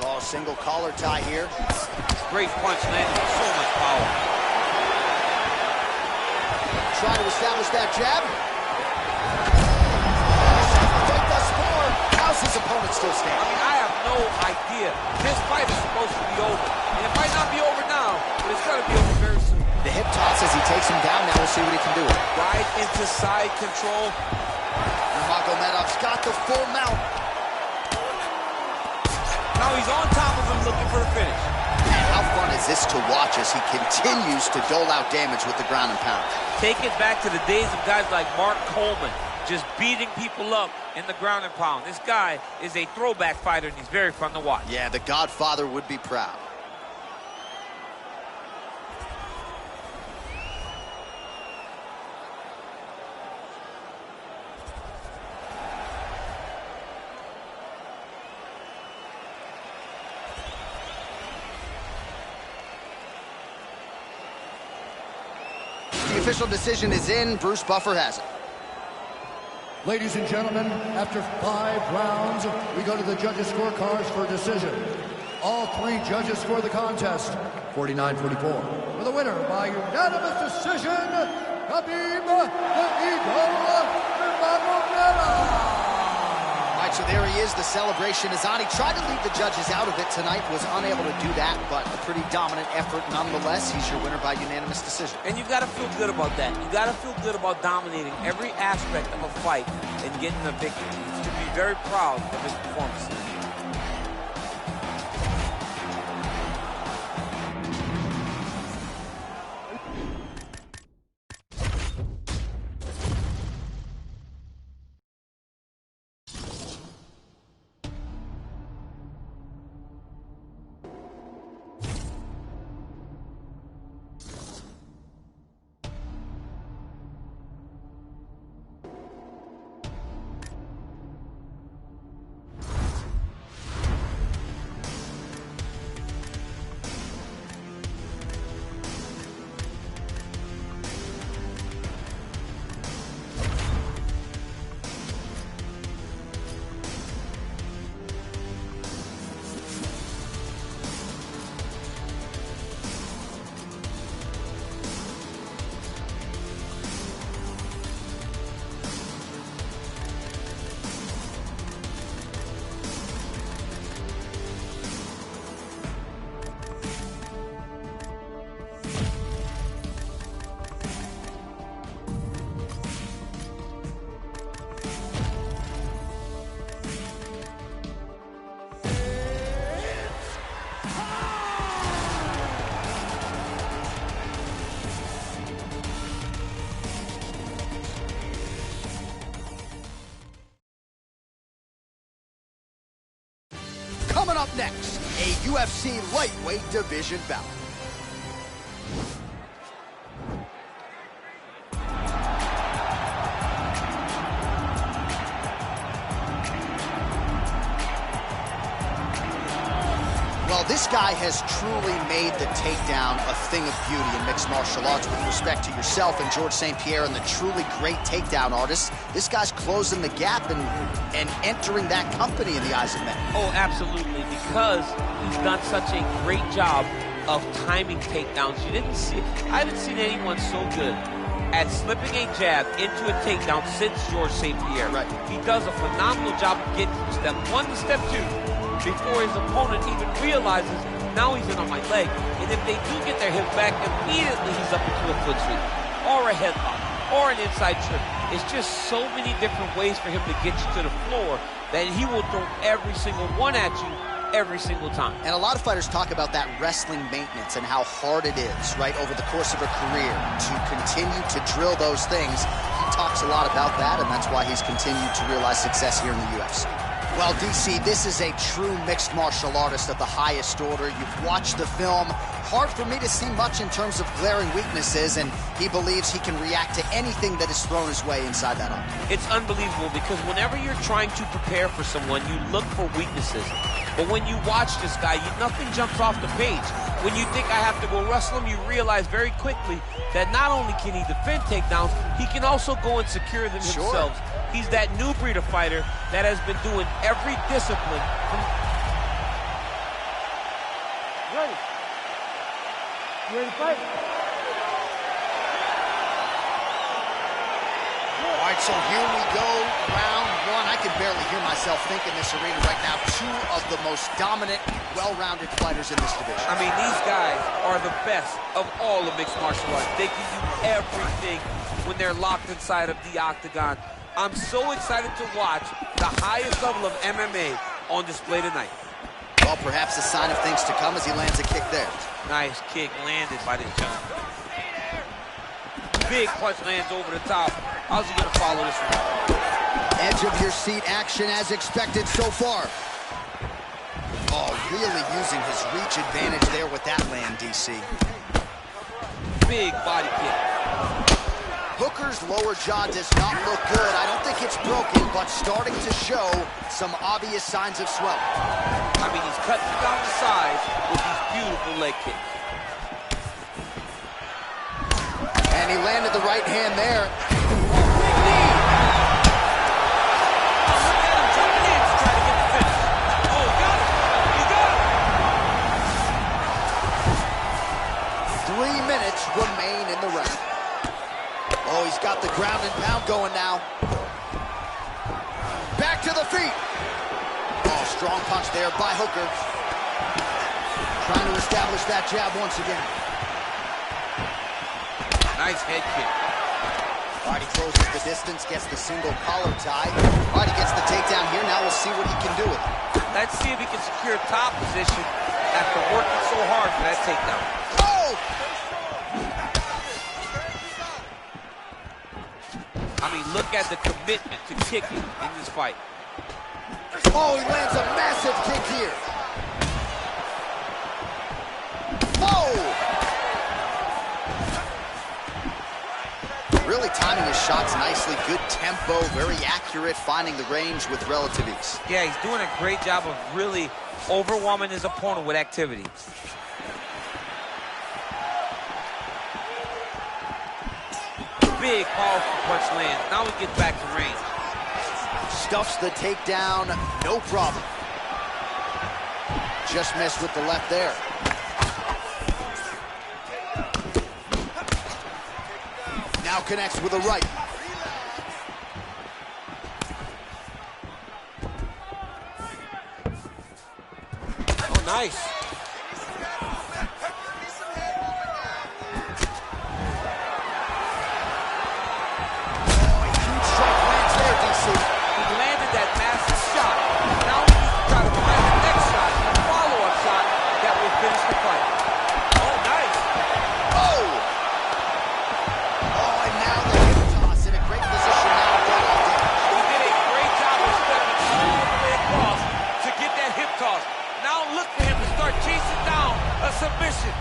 Oh, a single collar tie here. Great punch landed with so much power. Trying to establish that jab. How's his opponent still standing? I mean, I have no idea. This fight is supposed to be over. And it might not be over now, but it's going to be over very soon. The hip toss as he takes him down. Now we'll see what he can do with it. Right into side control. Nurmagomedov's got the full mount. Now he's on top of him looking for the finish. And how fun is this to watch as he continues to dole out damage with the ground and pound? Take it back to the days of guys like Mark Coleman, just beating people up in the ground and pound. This guy is a throwback fighter, and he's very fun to watch. Yeah, the Godfather would be proud. The official decision is in. Bruce Buffer has it. Ladies and gentlemen, after 5 rounds, we go to the judges' scorecards for a decision. All 3 judges score the contest, 49-44. For the winner by unanimous decision, Khabib the Eagle Nurmagomedov. All right, so there he is. The celebration is on. He tried to leave the judges out of it tonight, was unable to do that, but a pretty dominant effort nonetheless. He's your winner by unanimous decision. And you got to feel good about that. You got to feel good about dominating every aspect of a fight and getting a victory. You should be very proud of his performance. Coming up next, a UFC lightweight division bout. Well, this guy has truly made the takedown a thing of beauty in mixed martial arts with respect to yourself and George St. Pierre and the truly great takedown artists. This guy's closing the gap and entering that company in the eyes of many. Oh, absolutely, because he's done such a great job of timing takedowns. I haven't seen anyone so good at slipping a jab into a takedown since George St. Pierre. Right. He does a phenomenal job of getting from step 1 to step 2 before his opponent even realizes now he's in on my leg. And if they do get their hip back, immediately he's up into a foot sweep or a headlock or an inside trip. It's just so many different ways for him to get you to the floor that he will throw every single one at you every single time. And a lot of fighters talk about that wrestling maintenance and how hard it is, right, over the course of a career to continue to drill those things. He talks a lot about that, and that's why he's continued to realize success here in the UFC. Well, DC, this is a true mixed martial artist of the highest order. You've watched the film. Hard for me to see much in terms of glaring weaknesses, and he believes he can react to anything that is thrown his way inside that arm. It's unbelievable because whenever you're trying to prepare for someone, you look for weaknesses. But when you watch this guy, nothing jumps off the page. When you think I have to go wrestle him, you realize very quickly that not only can he defend takedowns, he can also go and secure them himself. He's that new breed of fighter that has been doing every discipline from ready? You ready to fight? All right, so here we go, round one. I can barely hear myself think in this arena right now. Two of the most dominant, well-rounded fighters in this division. I mean, these guys are the best of all of mixed martial arts. They give you everything when they're locked inside of the octagon. I'm so excited to watch the highest level of MMA on display tonight. Well, perhaps a sign of things to come as he lands a kick there. Nice kick landed by this gentleman. Big punch lands over the top. How's he gonna follow this one? Edge of your seat action as expected so far. Oh, really using his reach advantage there with that land, DC. Big body kick. Hooker's lower jaw does not look good. I don't think it's broken, but starting to show some obvious signs of swelling. I mean, he's cutting down the size with these beautiful leg kicks. And he landed the right hand there. Big knee. Oh, look at him jumping in to try to get the finish. Oh, he got it. He got it. 3 minutes remain in the round. Oh, he's got the ground and pound going now. Back to the feet. Oh, strong punch there by Hooker. Trying to establish that jab once again. Nice head kick. All right, he closes the distance, gets the single collar tie. All right, he gets the takedown here. Now we'll see what he can do with it. Let's see if he can secure top position after working so hard for that takedown. Oh! I mean, look at the commitment to kicking in this fight. Oh, he lands a massive kick here. Oh! Really timing his shots nicely. Good tempo, very accurate, finding the range with relative ease. Yeah, he's doing a great job of really overwhelming his opponent with activity. Big, powerful punch lands. Now he gets back to range. Stuffs the takedown, no problem. Just missed with the left there. Now connects with a right. Oh, nice. Submission.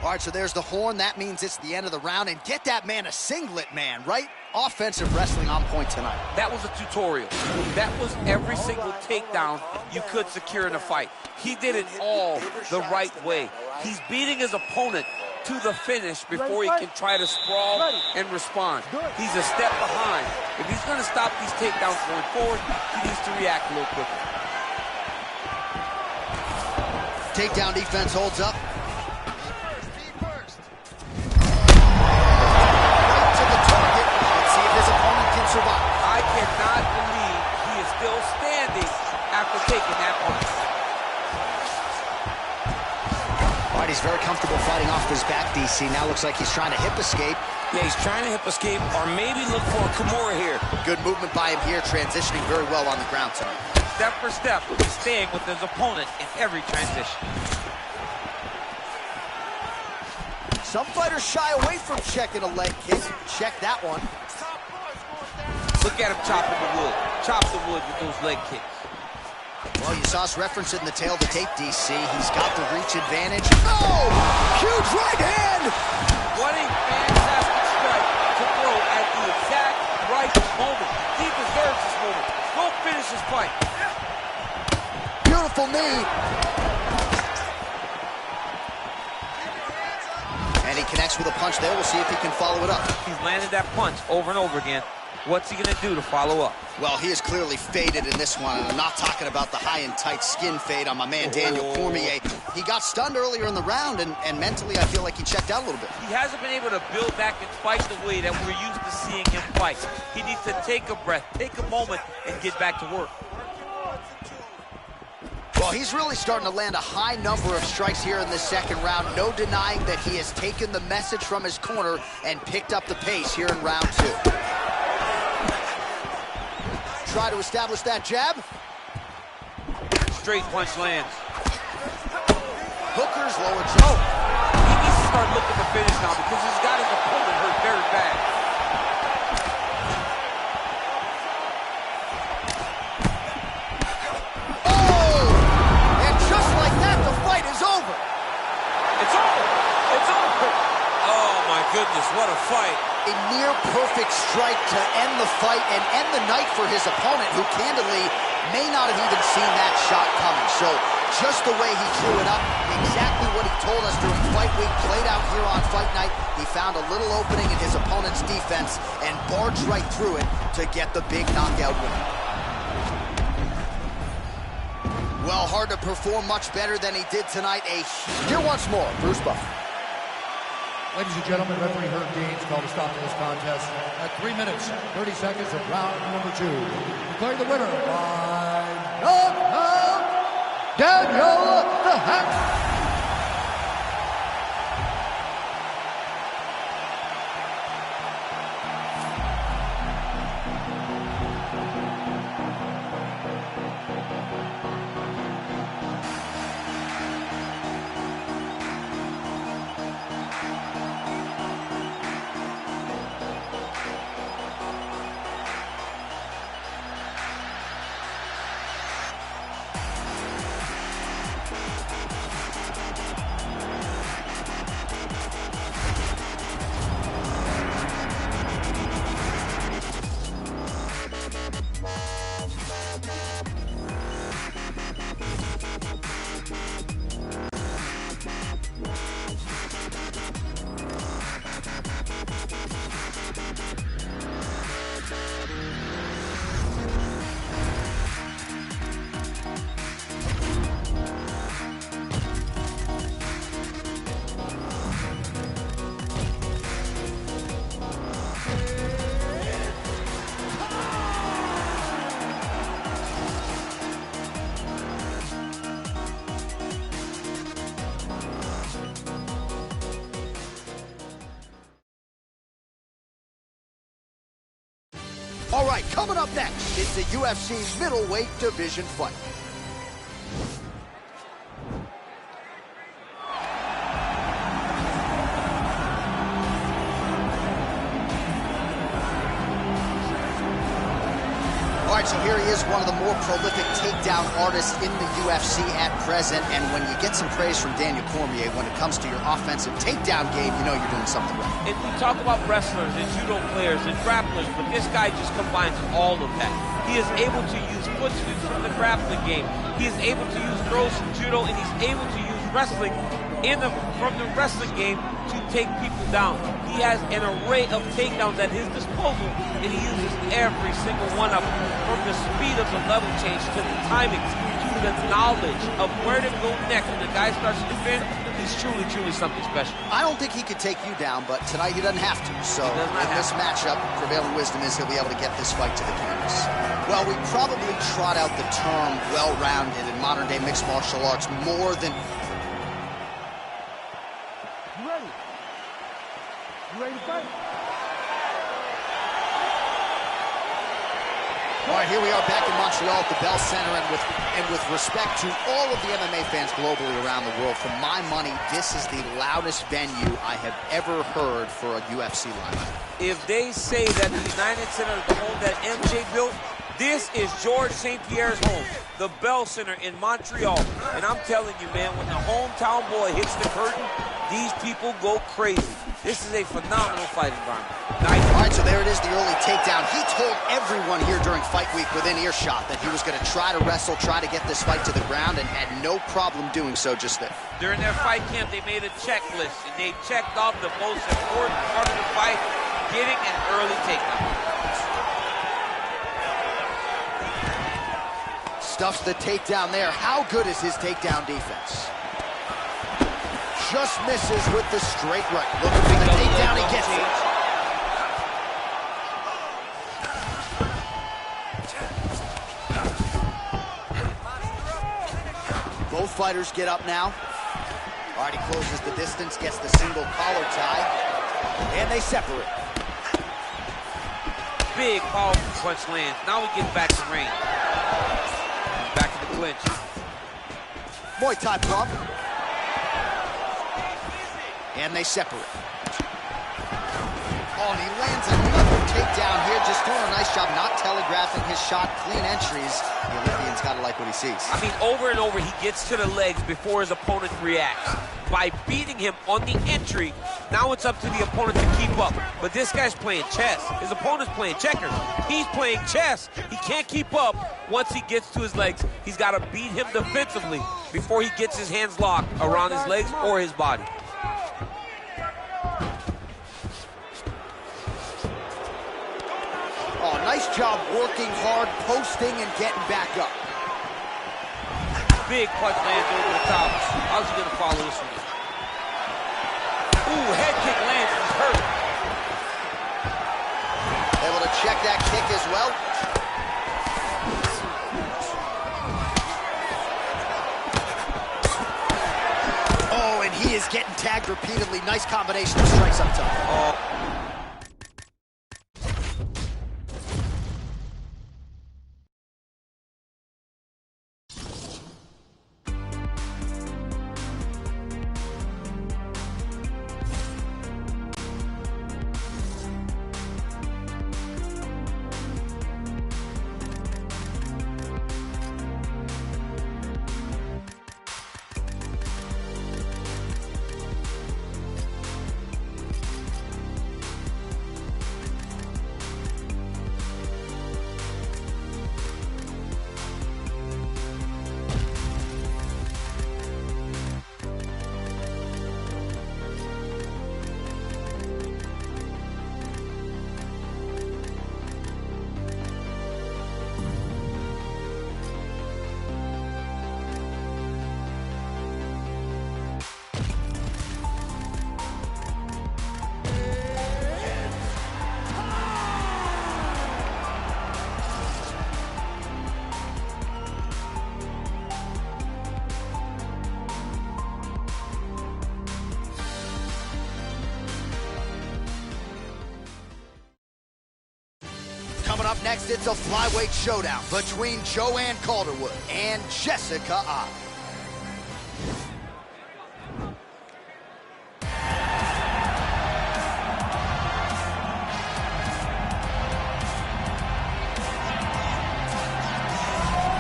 All right, so there's the horn. That means it's the end of the round. And get that man a singlet, man, right? Offensive wrestling on point tonight. That was a tutorial. That was every single takedown you could secure in a fight. He did it all the right way. He's beating his opponent to the finish before he can try to sprawl and respond. He's a step behind. If he's going to stop these takedowns going forward, he needs to react a little quicker. Takedown defense holds up. Right to the target. Let's see if his opponent can survive. I cannot believe he is still standing after taking that punch. He's very comfortable fighting off his back, DC. Now looks like he's trying to hip escape. Yeah, he's trying to hip escape or maybe look for a Kimura here. Good movement by him here, transitioning very well on the ground tonight. Step for step, he's staying with his opponent in every transition. Some fighters shy away from checking a leg kick. Check that one. Look at him chopping the wood. Chop the wood with those leg kicks. Well, you saw us reference it in the tail of the tape, DC. He's got the reach advantage. Oh! Huge right hand! What a fantastic strike to throw at the exact right moment. He deserves this moment. Go finish his fight. Beautiful knee. And he connects with a punch there. We'll see if he can follow it up. He's landed that punch over and over again. What's he gonna do to follow up? Well, he is clearly faded in this one, and I'm not talking about the high and tight skin fade on my man Daniel Cormier. He got stunned earlier in the round, and mentally I feel like he checked out a little bit. He hasn't been able to build back and fight the way that we're used to seeing him fight. He needs to take a breath, take a moment, and get back to work. Well, he's really starting to land a high number of strikes here in this second round. No denying that he has taken the message from his corner and picked up the pace here in round 2. Try to establish that jab. Straight punch lands. Hooker's lower jaw. He needs to start looking to finish now because he's got his opponent hurt very bad. Oh! And just like that, the fight is over. It's over. It's over. Oh, my goodness, what a fight. A near-perfect strike to end the fight and end the night for his opponent, who candidly may not have even seen that shot coming. So just the way he drew it up, exactly what he told us during fight week, played out here on fight night. He found a little opening in his opponent's defense and barged right through it to get the big knockout win. Well, hard to perform much better than he did tonight. Here once more, Bruce Buffer. Ladies and gentlemen, referee Herb Dean's called a stop to this contest at 3 minutes, 30 seconds of round number 2. Declaring the winner by knockout, Daniel the Hack. All right, coming up next is the UFC middleweight division fight. All right, so here he is, one of the more prolific takedown artists in the UFC at present. And when you get some praise from Daniel Cormier when it comes to your offensive takedown game, you know you're doing something right. And we talk about wrestlers and judo players and grapplers, but this guy just combines all of that. He is able to use foot sweeps from the grappling game. He is able to use throws from judo, and he's able to use wrestling from the wrestling game to take people down. He has an array of takedowns at his disposal, and he uses every single one of them, from the speed of the level change to the timing to the knowledge of where to go next. When the guy starts to defend, he's truly, truly something special. I don't think he could take you down, but tonight he doesn't have to. So in this matchup, prevailing wisdom is he'll be able to get this fight to the canvas. Well, we probably trot out the term well-rounded in modern-day mixed martial arts more than... You ready? You ready to fight? All right, here we are back in Montreal at the Bell Center, and with respect to all of the MMA fans globally around the world, for my money, this is the loudest venue I have ever heard for a UFC lineup. If they say that the United Center is the home that MJ built, this is George St. Pierre's home, the Bell Center in Montreal. And I'm telling you, man, when the hometown boy hits the curtain, These people go crazy. This is a phenomenal fight environment. Nice. All right, so there it is, the early takedown. He told everyone here during fight week within earshot that he was going to try to wrestle, try to get this fight to the ground, and had no problem doing so just there. During their fight camp, they made a checklist, and they checked off the most important part of the fight, getting an early takedown. Stuffs the takedown there. How good is his takedown defense? Just misses with the straight right. Looking for the takedown, he gets it. Both fighters get up now. All right, he closes the distance, gets the single collar tie, and they separate. Big, powerful punch lands. Now we get back to range. Back to the clinch. Muay Thai plug. And they separate. Oh, and he lands another takedown here, just doing a nice job not telegraphing his shot. Clean entries. The Olympian's got to like what he sees. I mean, over and over, he gets to the legs before his opponent reacts. By beating him on the entry, now it's up to the opponent to keep up. But this guy's playing chess. His opponent's playing checkers. He's playing chess. He can't keep up once he gets to his legs. He's got to beat him defensively before he gets his hands locked around his legs or his body. Oh, nice job working hard, posting, and getting back up. Big punch lands over the top. How's he going to follow this one? Ooh, head kick lands. He's hurt. Able to check that kick as well. Oh, and he is getting tagged repeatedly. Nice combination of strikes up top. Oh. Coming up next, it's a flyweight showdown between Joanne Calderwood and Jessica Eye.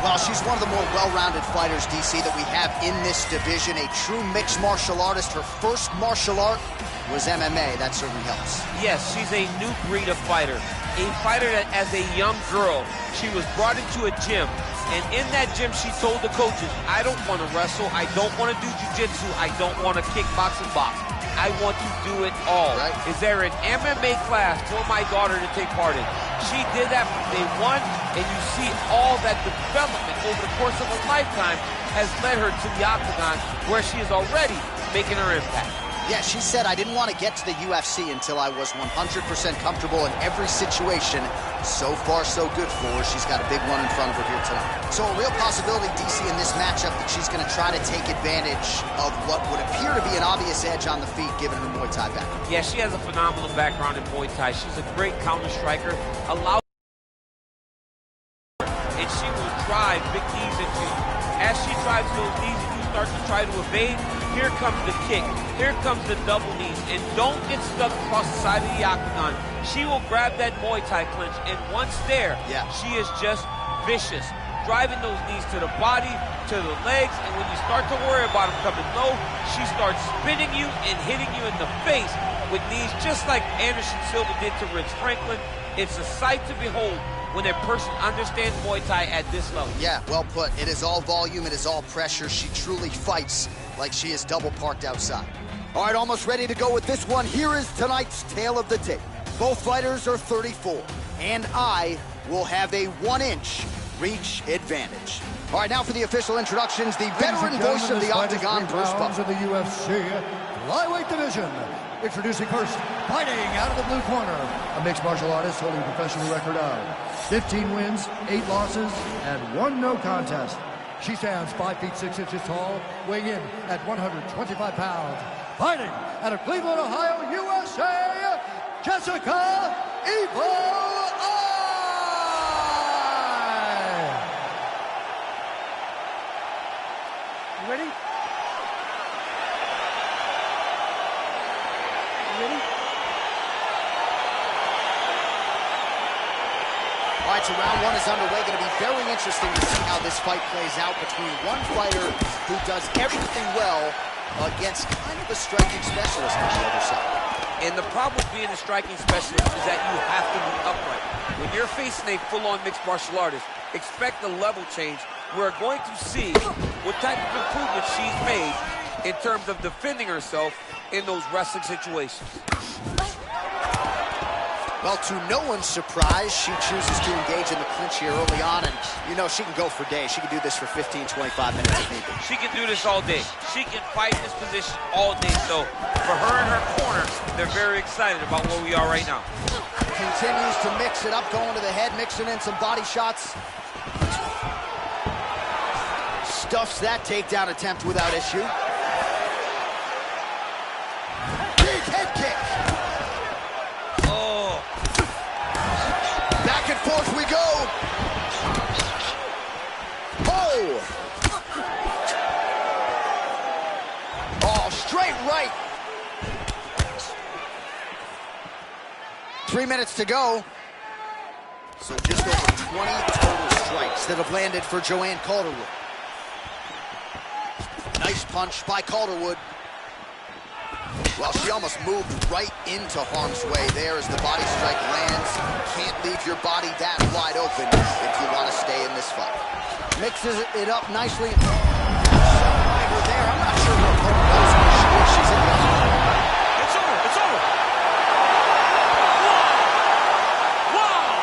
Well, she's one of the more well-rounded fighters, DC, that we have in this division. A true mixed martial artist. Her first martial art was MMA. That certainly helps. Yes, she's a new breed of fighter. A fighter that, as a young girl, she was brought into a gym. And in that gym, she told the coaches, I don't want to wrestle. I don't want to do jiu-jitsu. I don't want to kickbox and box. I want to do it all. Right. Is there an MMA class for my daughter to take part in? She did that from day one, and you see all that development over the course of a lifetime has led her to the octagon, where she is already making her impact. Yeah, she said, I didn't want to get to the UFC until I was 100% comfortable in every situation. So far, so good for her. She's got a big one in front of her here tonight. So a real possibility, DC, in this matchup that she's going to try to take advantage of what would appear to be an obvious edge on the feet, given her Muay Thai background. Yeah, she has a phenomenal background in Muay Thai. She's a great counter striker. And she will drive big knees into you. As she drives those knees and you start to try to evade, here comes the kick. Here comes the double knees. And don't get stuck across the side of the octagon. She will grab that Muay Thai clinch, and once there, she is just vicious. driving those knees to the body, to the legs, and when you start to worry about them coming low, she starts spinning you and hitting you in the face with knees just like Anderson Silva did to Rich Franklin. It's a sight to behold when a person understands Muay Thai at this level. Yeah, well put. It is all volume, it is all pressure. She truly fights like she is double parked outside. All right, almost ready to go with this one. Here is tonight's tale of the tape. Both fighters are 34, and I will have a 1-inch reach advantage. All right, now for the official introductions, the veteran voice of the Octagon, Bruce Buffer. In the UFC flyweight division. Introducing first, fighting out of the blue corner, a mixed martial artist holding a professional record of 15 wins, 8 losses, and 1 no contest. She stands 5 feet 6 inches tall, weighing in at 125 pounds. Fighting out of Cleveland, Ohio, USA, Jessica Evil Eye! You ready? All right, so round 1 is underway. Going to be very interesting to see how this fight plays out between one fighter who does everything well against kind of a striking specialist on the other side. And the problem with being a striking specialist is that you have to be upright. When you're facing a full-on mixed martial artist, expect a level change. We're going to see what type of improvement she's made in terms of defending herself in those wrestling situations. Well, to no one's surprise, she chooses to engage in the clinch here early on, and you know she can go for days. She can do this for 15, 25 minutes if need be. She can do this all day. She can fight this position all day. So for her and her corner, they're very excited about where we are right now. Continues to mix it up, going to the head, mixing in some body shots. Stuffs that takedown attempt without issue. Big head kick. Oh. Back and forth we go. Oh. Oh, straight right. 3 minutes to go. So just over 20 total strikes that have landed for Joanne Calderwood. Nice punch by Calderwood. Well, she almost moved right into harm's way there as the body strike lands. Can't leave your body that wide open if you want to stay in this fight. Mixes it up nicely. Over there. I'm not sure her opponent knows who she is. She's in the octagon. It's over. It's over. Wow.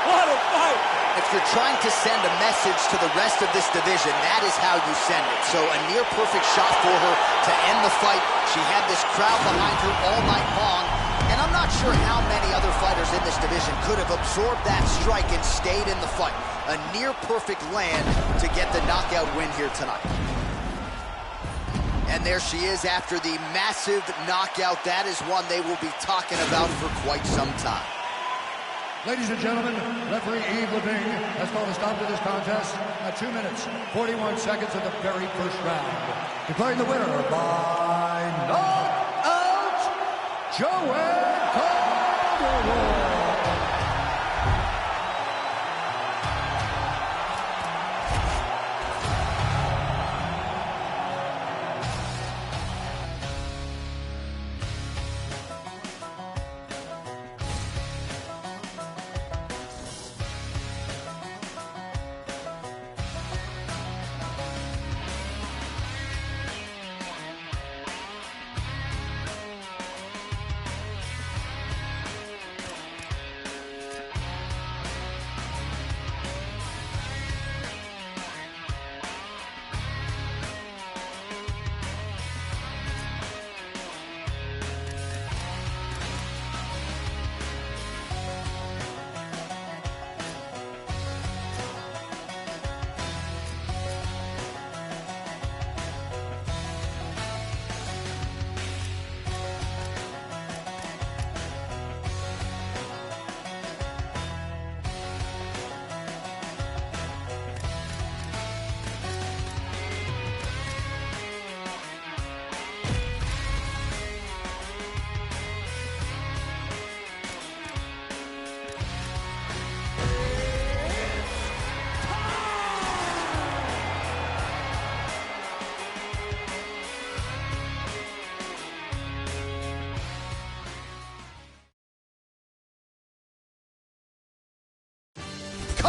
What a fight. If you're trying to send a message to the rest of this division, that is how you send it. So a near-perfect shot for her to end the fight. She had this crowd behind her all night long, and I'm not sure how many other fighters in this division could have absorbed that strike and stayed in the fight. A near-perfect land to get the knockout win here tonight. And there she is after the massive knockout. That is one they will be talking about for quite some time. Ladies and gentlemen, referee Yves Levine has called a stop to this contest at 2 minutes, 41 seconds of the very first round. Declaring the winner by knockout, Joanne Calderwood.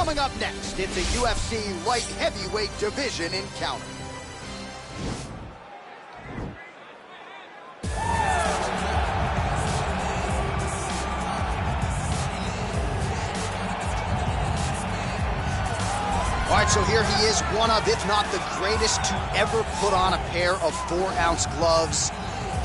Coming up next, it's a UFC light heavyweight division encounter. All right, so here he is, one of, if not the greatest to ever put on a pair of 4-ounce gloves.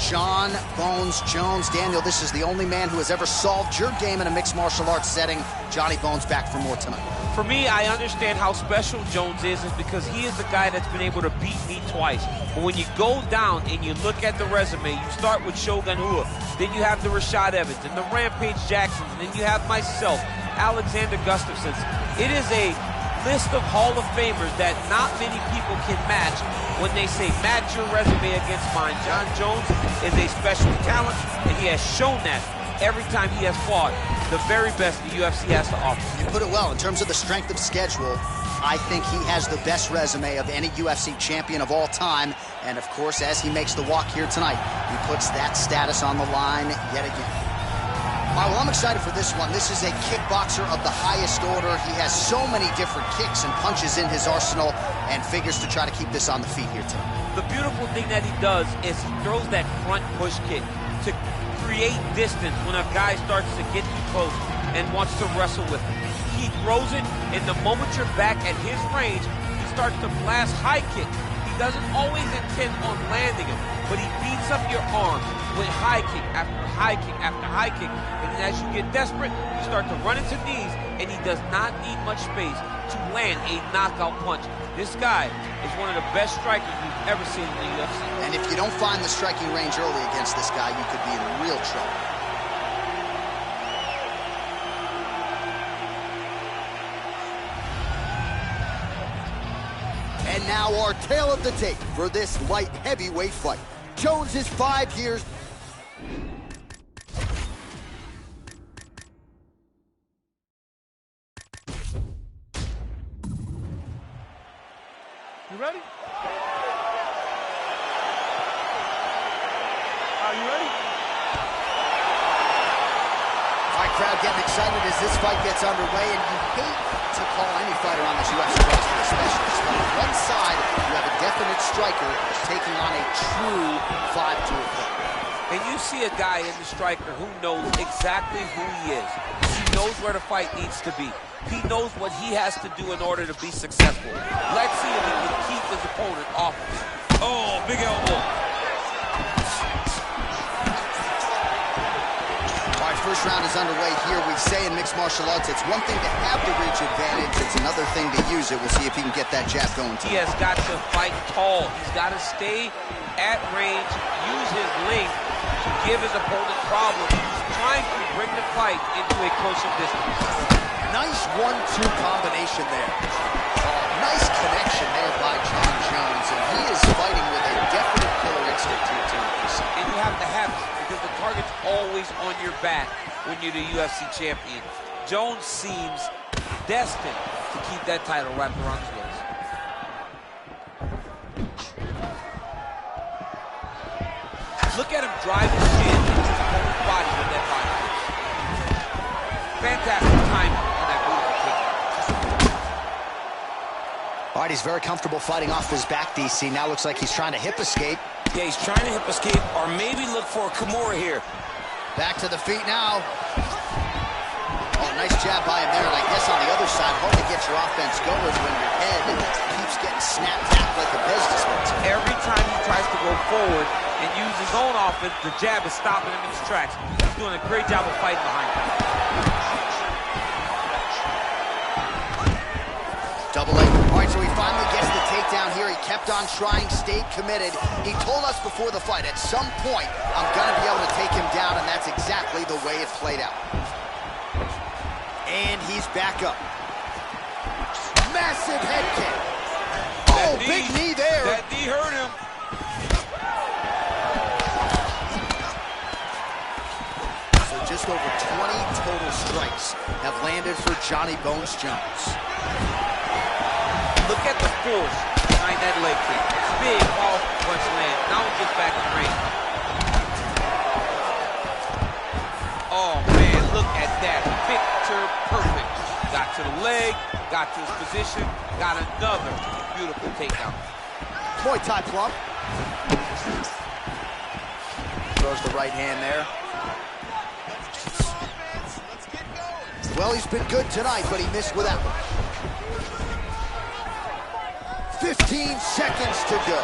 Jon Bones Jones. Daniel, this is the only man who has ever solved your game in a mixed martial arts setting. Johnny Bones back for more tonight. For me, I understand how special Jones is because he is the guy that's been able to beat me twice. But when you go down and you look at the resume, you start with Shogun Rua, then you have the Rashad Evans and the Rampage Jacksons, and then you have myself, Alexander Gustafsson. It is a list of Hall of Famers that not many people can match when they say match your resume against mine. Jon Jones is a special talent, and he has shown that every time he has fought the very best the UFC has to offer. You put it well. In terms of the strength of schedule, I think he has the best resume of any UFC champion of all time. And of course, as he makes the walk here tonight, he puts that status on the line yet again. All right, well, I'm excited for this one. This is a kickboxer of the highest order. He has so many different kicks and punches in his arsenal and figures to try to keep this on the feet here tonight. The beautiful thing that he does is he throws that front push kick to create distance when a guy starts to get too close and wants to wrestle with him. He throws it, and the moment you're back at his range, he starts to blast high kick. He doesn't always intend on landing it, but he beats up your arm with high kick after high kick after high kick. And then as you get desperate, you start to run into knees, and he does not need much space to land a knockout punch. This guy is one of the best strikers we've ever seen in the UFC. And if you don't find the striking range early against this guy, you could be in real trouble. And now our tale of the tape for this light heavyweight fight. Jones is 5 years. You ready? Are you ready? All right, crowd getting excited as this fight gets underway, and you hate to call any fighter on this UFC roster a specialist, but on one side, you have a definite striker taking on a true 5-tool player. And you see a guy in the striker who knows exactly who he is. He knows where the fight needs to be. He knows what he has to do in order to be successful. Let's see if he can keep his opponent off. Oh, big elbow. All right, first round is underway here. We say in mixed martial arts, it's one thing to have the reach advantage. It's another thing to use it. We'll see if he can get that jab going tonight. He has got to fight tall. He's got to stay at range, use his length to give his opponent problems. He's trying to bring the fight into a closer distance. Nice 1-2 combination there. Nice connection there by Jon Jones, and he is fighting with a definite killer instinct here tonight. And you have to have it because the target's always on your back when you're the UFC champion. Jones seems destined to keep that title wrapped around his waist. Look at him drive his chin into his opponent's body with that body. Fantastic timing. All right, he's very comfortable fighting off his back, DC. Now looks like he's trying to hip escape. Yeah, he's trying to hip escape or maybe look for a Kimura here. Back to the feet now. Oh, nice jab by him there. And I guess on the other side, hard to get your offense going when your head keeps getting snapped back like a Bez dispenser. Every time he tries to go forward and use his own offense, the jab is stopping him in his tracks. He's doing a great job of fighting behind him. Double leg. All right, so he finally gets the takedown here. He kept on trying, stayed committed. He told us before the fight, at some point, I'm going to be able to take him down, and that's exactly the way it played out. And he's back up. Massive head kick. Oh, big knee there. That knee hurt him. So just over 20 total strikes have landed for Johnny Bones Jones. Look at the force behind that leg kick. Big off punch land. Now he gets back in the ring. Oh man, look at that. Picture perfect. Got to the leg, got to his position, got another beautiful takedown. Muay Thai plump. Throws the right hand there. Well, he's been good tonight, but he missed with that one. 15 seconds to go.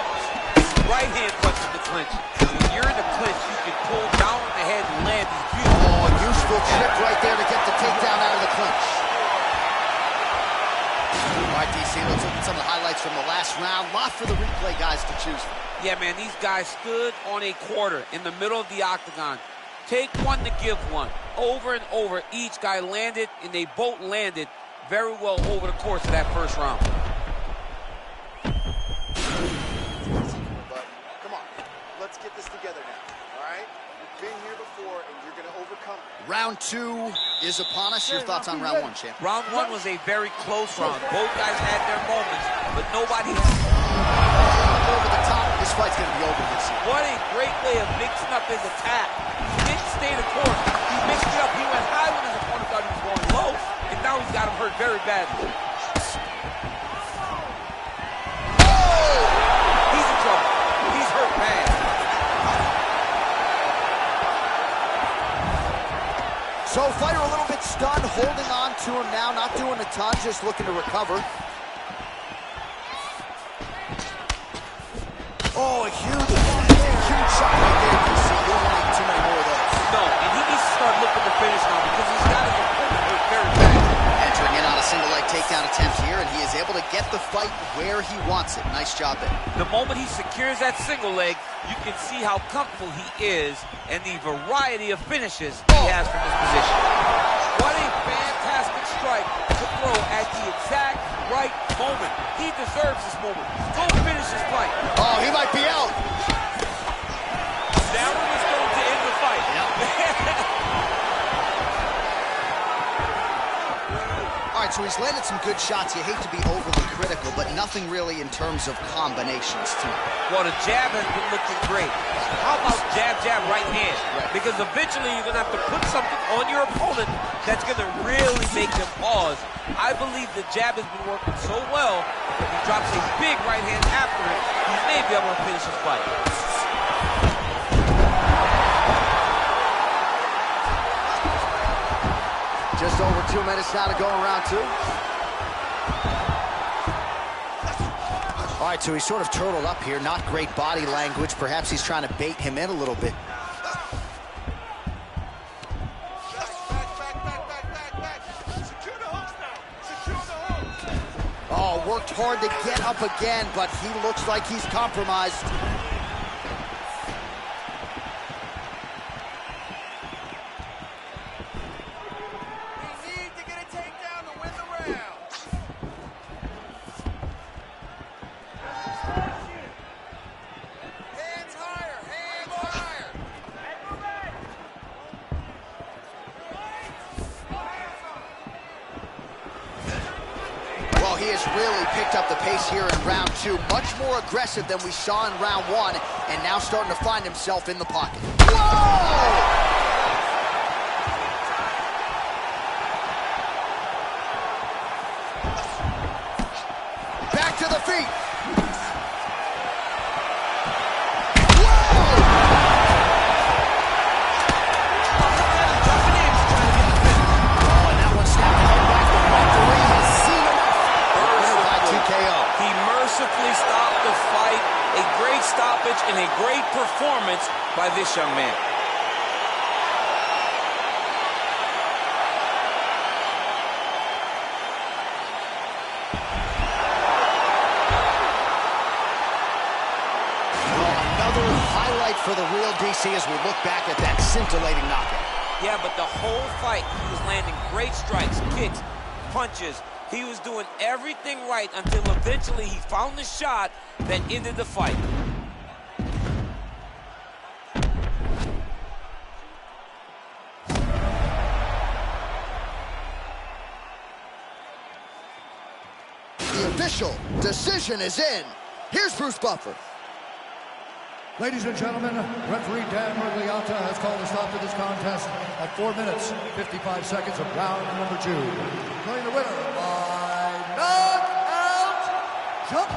Right hand punches the clinch. When you're in the clinch, you can pull down on the head and land these beautiful. Oh, a useful trick right there to get the takedown out of the clinch. All right, DC, let's look at some of the highlights from the last round. Lot for the replay guys to choose from. Yeah, man, these guys stood on a quarter in the middle of the octagon. Take one to give one. Over and over, each guy landed, and they both landed very well over the course of that first round. Come on, let's get this together now, all right? You've been here before, and you're going to overcome it. Round 2 is upon us. Your thoughts on round 1, champ? Round 1 was a very close round. Both guys had their moments, but nobody had... Over the top. This fight's going to be over this year. What a great way of mixing up his attack. He didn't stay the course. He mixed it up. He went high when his opponent thought he was going low, and now he's got him hurt very badly. Oh! He's in trouble. He's hurt bad. So fighter a little bit stunned, holding on to him now, not doing a ton, just looking to recover. Oh, a huge shot right there. You see, you don't need too many more of those. No, and he needs to start looking to finish now because he's got his opponent hurt very bad. Entering in on a single leg takedown attempt here, and he is able to get the fight where he wants it. Nice job there. The moment he secures that single leg, you can see how comfortable he is and the variety of finishes he has from his position. What a fantastic strike to throw at the exact right moment. He deserves this moment. Go finish this fight. Oh, he might be out. That one was going to end the fight. Yep. All right, so he's landed some good shots. You hate to be overly critical, but nothing really in terms of combinations tonight. Well, the jab has been looking great. How about jab, jab, right hand? Right. Because eventually you're going to have to put something on your opponent that's going to really make them pause. I believe the jab has been working so well that if he drops a big right hand after it, he may be able to finish his fight. Just over 2 minutes now to go in round 2. All right, so he's sort of turtled up here. Not great body language. Perhaps he's trying to bait him in a little bit. Oh, worked hard to get up again, but he looks like he's compromised. He has really picked up the pace here in round 2. Much more aggressive than we saw in round 1, and now starting to find himself in the pocket. Whoa! Back to the feet. Stopped the fight. A great stoppage and a great performance by this young man. Well, another highlight for the real DC as we look back at that scintillating knockout. Yeah, but the whole fight, he was landing great strikes, kicks, punches. He was doing everything right until eventually he found the shot that ended the fight. The official decision is in. Here's Bruce Buffer. Ladies and gentlemen, referee Dan Mergliata has called a stop to this contest at 4 minutes, 55 seconds of round number 2. Declaring the winner by jump.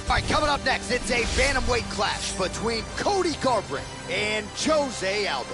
All right, coming up next, it's a bantamweight clash between Cody Garbrandt and Jose Aldo.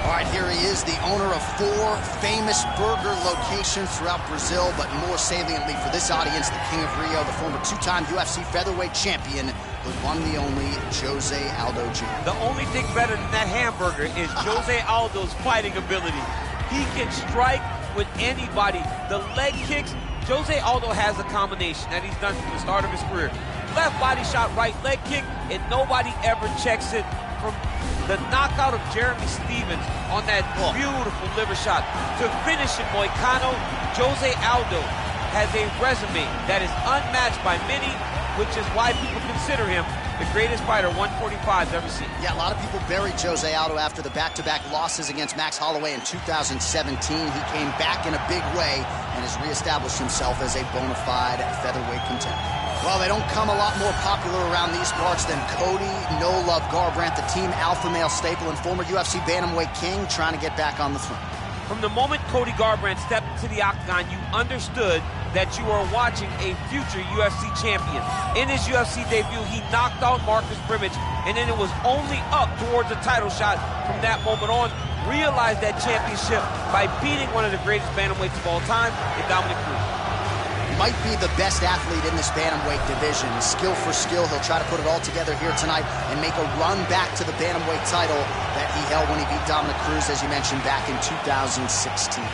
All right, here he is, the owner of 4 famous burger locations throughout Brazil, but more saliently for this audience, the King of Rio, the former 2-time UFC featherweight champion, the one, the only, Jose Aldo Jr. The only thing better than that hamburger is Jose Aldo's fighting ability. He can strike with anybody. The leg kicks, Jose Aldo has a combination that he's done from the start of his career. Left body shot, right leg kick, and nobody ever checks it. From the knockout of Jeremy Stevens on that beautiful liver shot to finishing Moicano, Jose Aldo has a resume that is unmatched by many, which is why people consider him the greatest fighter 145's ever seen. Yeah, a lot of people buried Jose Aldo after the back-to-back losses against Max Holloway in 2017. He came back in a big way and has reestablished himself as a bona fide featherweight contender. Well, they don't come a lot more popular around these parts than Cody No Love Garbrandt, the team alpha male staple and former UFC bantamweight king, trying to get back on the throne. From the moment Cody Garbrandt stepped into the octagon, you understood that you were watching a future UFC champion. In his UFC debut, he knocked out Marcus Brimage, and then it was only up towards a title shot from that moment on. Realized that championship by beating one of the greatest bantamweights of all time, in Dominic Cruz. Might be the best athlete in this bantamweight division. Skill for skill, he'll try to put it all together here tonight and make a run back to the bantamweight title that he held when he beat Dominic Cruz, as you mentioned, back in 2016.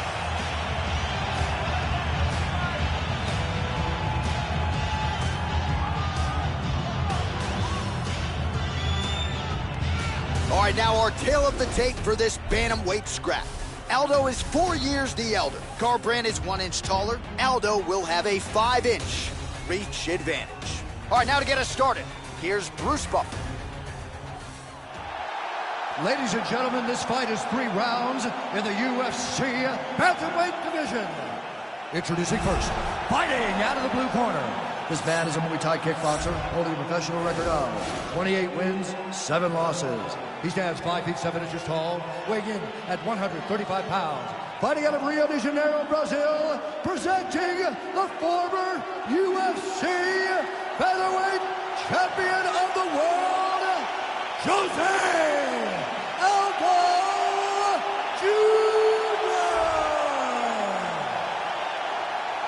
All right, now our tale of the tape for this bantamweight scrap. Aldo is 4 years the elder. Garbrandt is 1 inch taller. Aldo will have a 5-inch reach advantage. All right, now to get us started, here's Bruce Buffer. Ladies and gentlemen, this fight is 3 rounds in the UFC bantamweight division. Introducing first, fighting out of the blue corner. This man is a Muay Thai kickboxer, holding a professional record of 28 wins, 7 losses. He stands 5 feet 7 inches tall, weighing in at 135 pounds. Fighting out of Rio de Janeiro, Brazil, presenting the former UFC featherweight champion of the world, Jose Aldo Jr.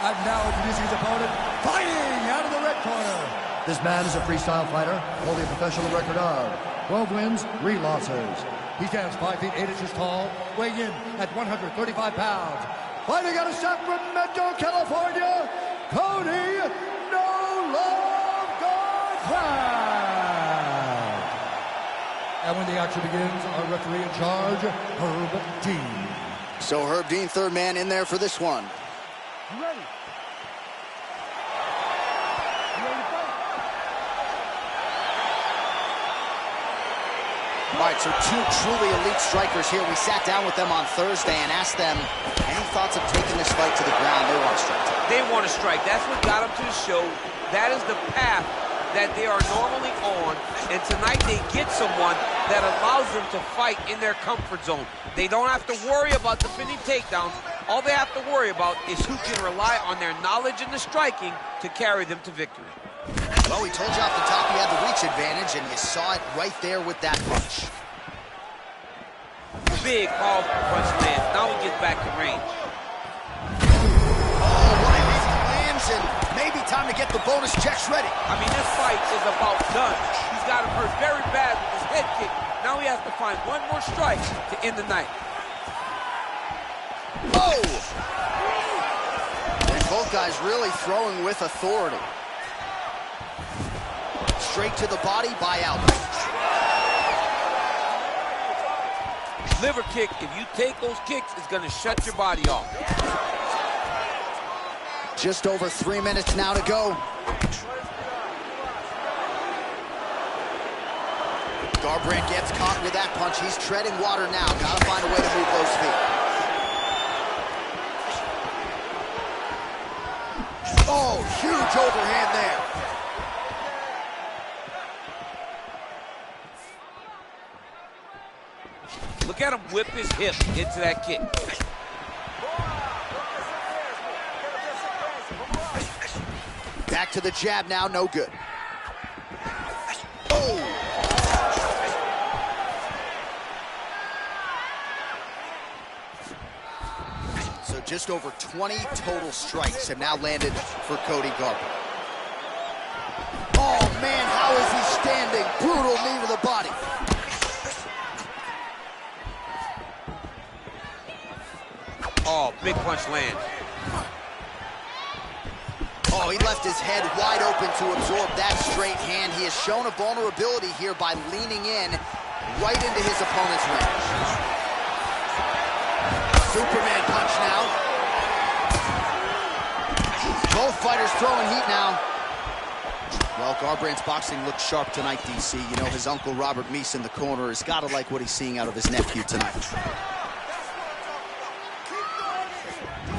And now introducing his opponent, fighting out of the red corner. This man is a freestyle fighter, holding a professional record of 12 wins, 3 losses. He stands 5 feet 8 inches tall, weighing in at 135 pounds. Fighting out of Sacramento, California, Cody No Love Garbrandt. And when the action begins, our referee in charge, Herb Dean. So Herb Dean, third man in there for this one. You ready? All right, so two truly elite strikers here. We sat down with them on Thursday and asked them any thoughts of taking this fight to the ground. They want to strike. They want to strike. That's what got them to the show. That is the path that they are normally on, and tonight they get someone that allows them to fight in their comfort zone. They don't have to worry about defending takedowns. All they have to worry about is who can rely on their knowledge in the striking to carry them to victory. Well, we told you off the top he had the reach advantage, and you saw it right there with that punch. Big, powerful punch lands. Now he gets back to range. Oh, right as he lands, and maybe time to get the bonus checks ready. I mean, this fight is about done. He's got him hurt very bad with his head kick. Now he has to find one more strike to end the night. Oh! And both guys really throwing with authority. Straight to the body by outrage. Liver kick, if you take those kicks, it's going to shut your body off. Just over 3 minutes now to go. Garbrandt gets caught with that punch. He's treading water now. Gotta find a way to move those feet. Oh, huge overhand there. Look at him whip his hip into that kick. Back to the jab now, no good. Oh! So just over 20 total strikes have now landed for Cody Garbrandt. Oh man, how is he standing? Brutal knee to the body. Oh, big punch land. Oh, he left his head wide open to absorb that straight hand. He has shown a vulnerability here by leaning in right into his opponent's range. Superman punch now. Both fighters throwing heat now. Well, Garbrandt's boxing looks sharp tonight, DC. You know, his uncle Robert Meese in the corner has got to like what he's seeing out of his nephew tonight.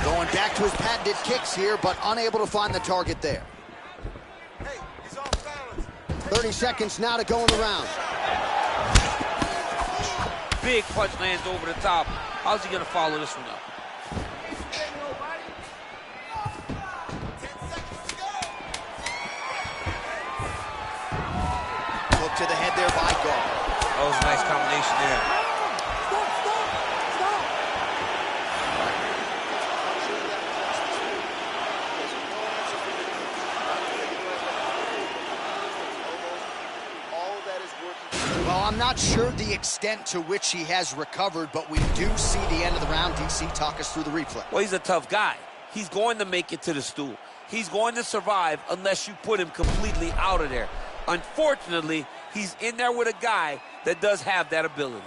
Going back to his patented kicks here, but unable to find the target there. 30 seconds now to go in the round. Big punch lands over the top. How's he going to follow this one up? Hook to the head there by Garbrandt. That was a nice combination there. Well, I'm not sure the extent to which he has recovered, but we do see the end of the round. DC, talk us through the replay. Well, he's a tough guy. He's going to make it to the stool. He's going to survive unless you put him completely out of there. Unfortunately, he's in there with a guy that does have that ability.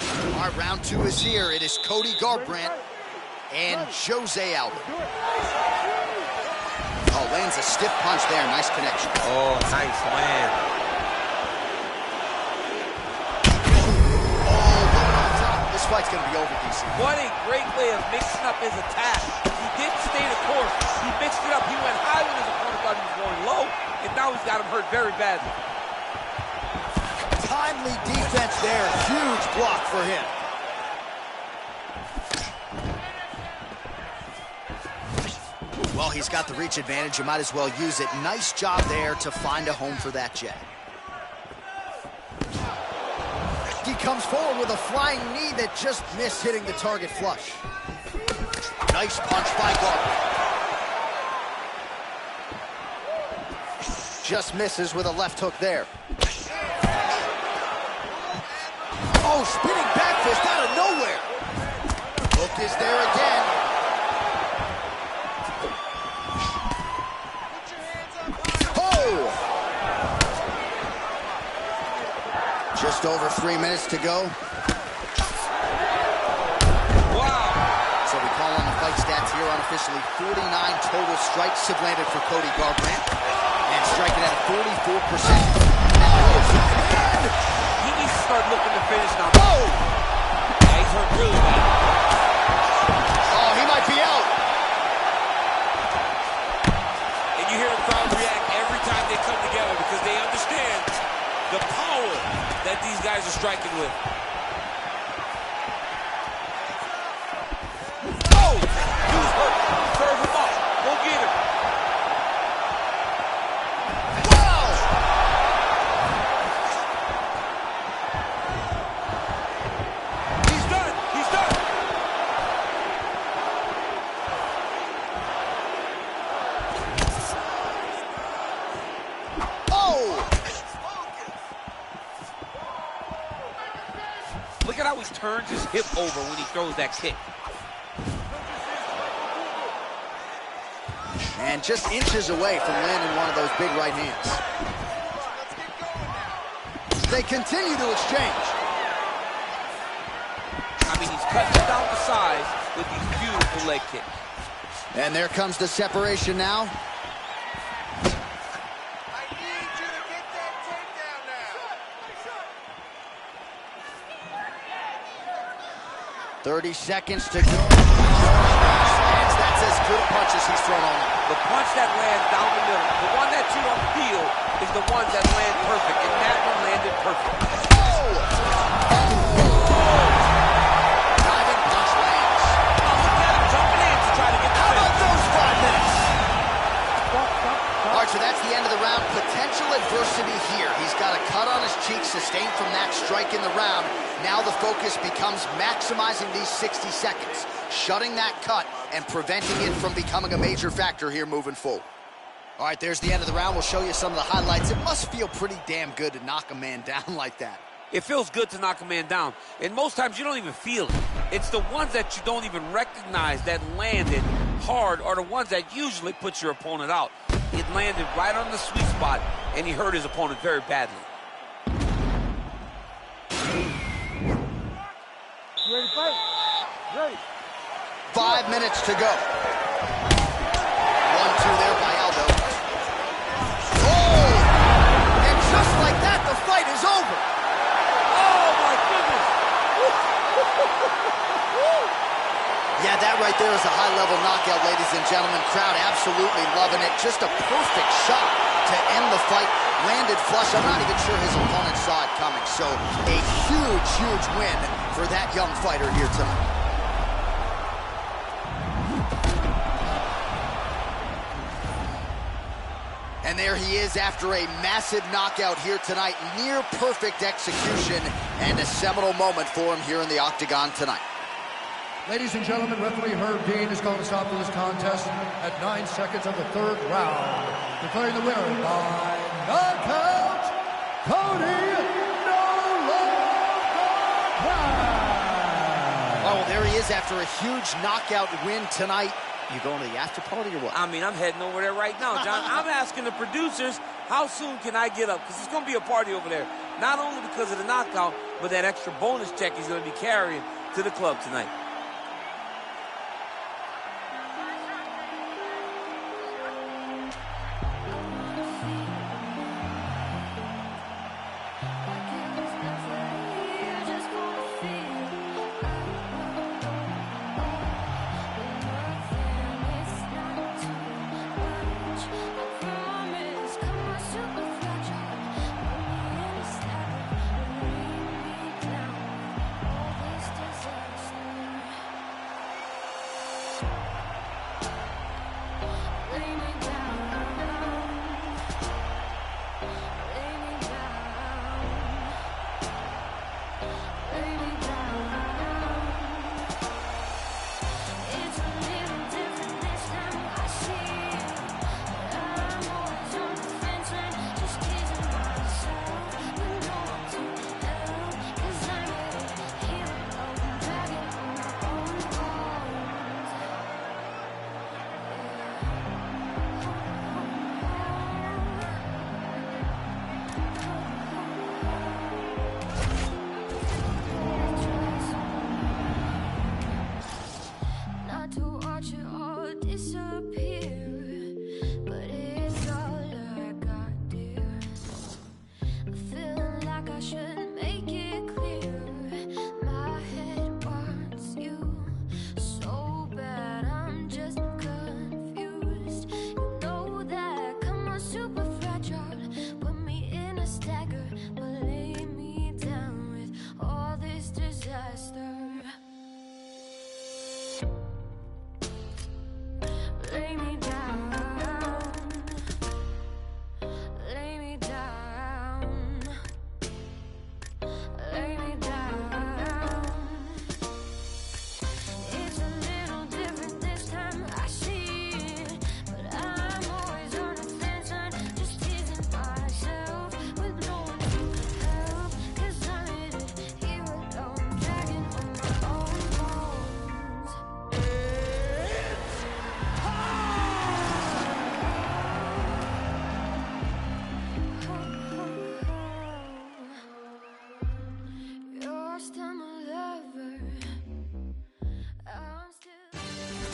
All right, round two is here. It is Cody Garbrandt and Jose Aldo. Oh, lands a stiff punch there. Nice connection. Oh, nice land. Oh, going on top. This fight's going to be over, DC. What a great way of mixing up his attack. He didn't stay the course. He mixed it up. He went high when his opponent thought he was going low, and now he's got him hurt very badly. Timely defense there. Huge block for him. Well, he's got the reach advantage. You might as well use it. Nice job there to find a home for that jab. He comes forward with a flying knee that just missed hitting the target flush. Nice punch by Garbrandt. Just misses with a left hook there. Oh, spinning back fist out of nowhere. Hook is there again. Just over 3 minutes to go. Wow. So we call on the fight stats here on a unofficially 49 total strikes have landed for Cody Garbrandt, and striking at a 44%. He needs to start looking to finish now. Oh! Yeah, he's hurt really bad. Oh, he might be out. And you hear the crowd react every time they come together because they understand the power that these guys are striking with. Oh! He was hurt. Serve him up. Go get him. Wow! He's done. He's done. Oh! Look at how he turns his hip over when he throws that kick. And just inches away from landing one of those big right hands. They continue to exchange. I mean, he's cutting down the size with these beautiful leg kicks. And there comes the separation now. I need you to get that takedown now. 30 seconds to go. That's as good a punch as he's thrown all night. The punch that lands down the middle, the one that you don't feel, is the one that lands perfect, and that one landed perfect. Oh! Diving punch lands. Oh, look at him jumping in to try to get the How about finish. those 5 minutes? All right, so that's the end of the round. Potential adversity here. He's got a cut on his cheek sustained from that strike in the round. Now the focus becomes maximizing these 60 seconds, shutting that cut and preventing it from becoming a major factor here moving forward. All right, there's the end of the round. We'll show you some of the highlights. It must feel pretty damn good to knock a man down like that. It feels good to knock a man down, and most times you don't even feel it. It's the ones that you don't even recognize that landed hard are the ones that usually put your opponent out. It landed right on the sweet spot, and he hurt his opponent very badly. You ready to fight? Ready. 5 minutes to go. 1-2 there by Aldo. Oh! And just like that, the fight is over. Oh, my goodness! Yeah, that right there is a high-level knockout, ladies and gentlemen. Crowd absolutely loving it. Just a perfect shot to end the fight. Landed flush. I'm not even sure his opponent saw it coming. So a huge, huge win for that young fighter here tonight. And there he is after a massive knockout here tonight. Near perfect execution and a seminal moment for him here in the octagon tonight. Ladies and gentlemen, referee Herb Dean is going to stop this contest at 9 seconds of the 3rd round, declaring the winner by knockout, Cody Garbrandt. Oh, there he is after a huge knockout win tonight. You going to the after party or what? I mean, I'm heading over there right now, John. I'm asking the producers, how soon can I get up? Because it's going to be a party over there. Not only because of the knockout, but that extra bonus check he's going to be carrying to the club tonight.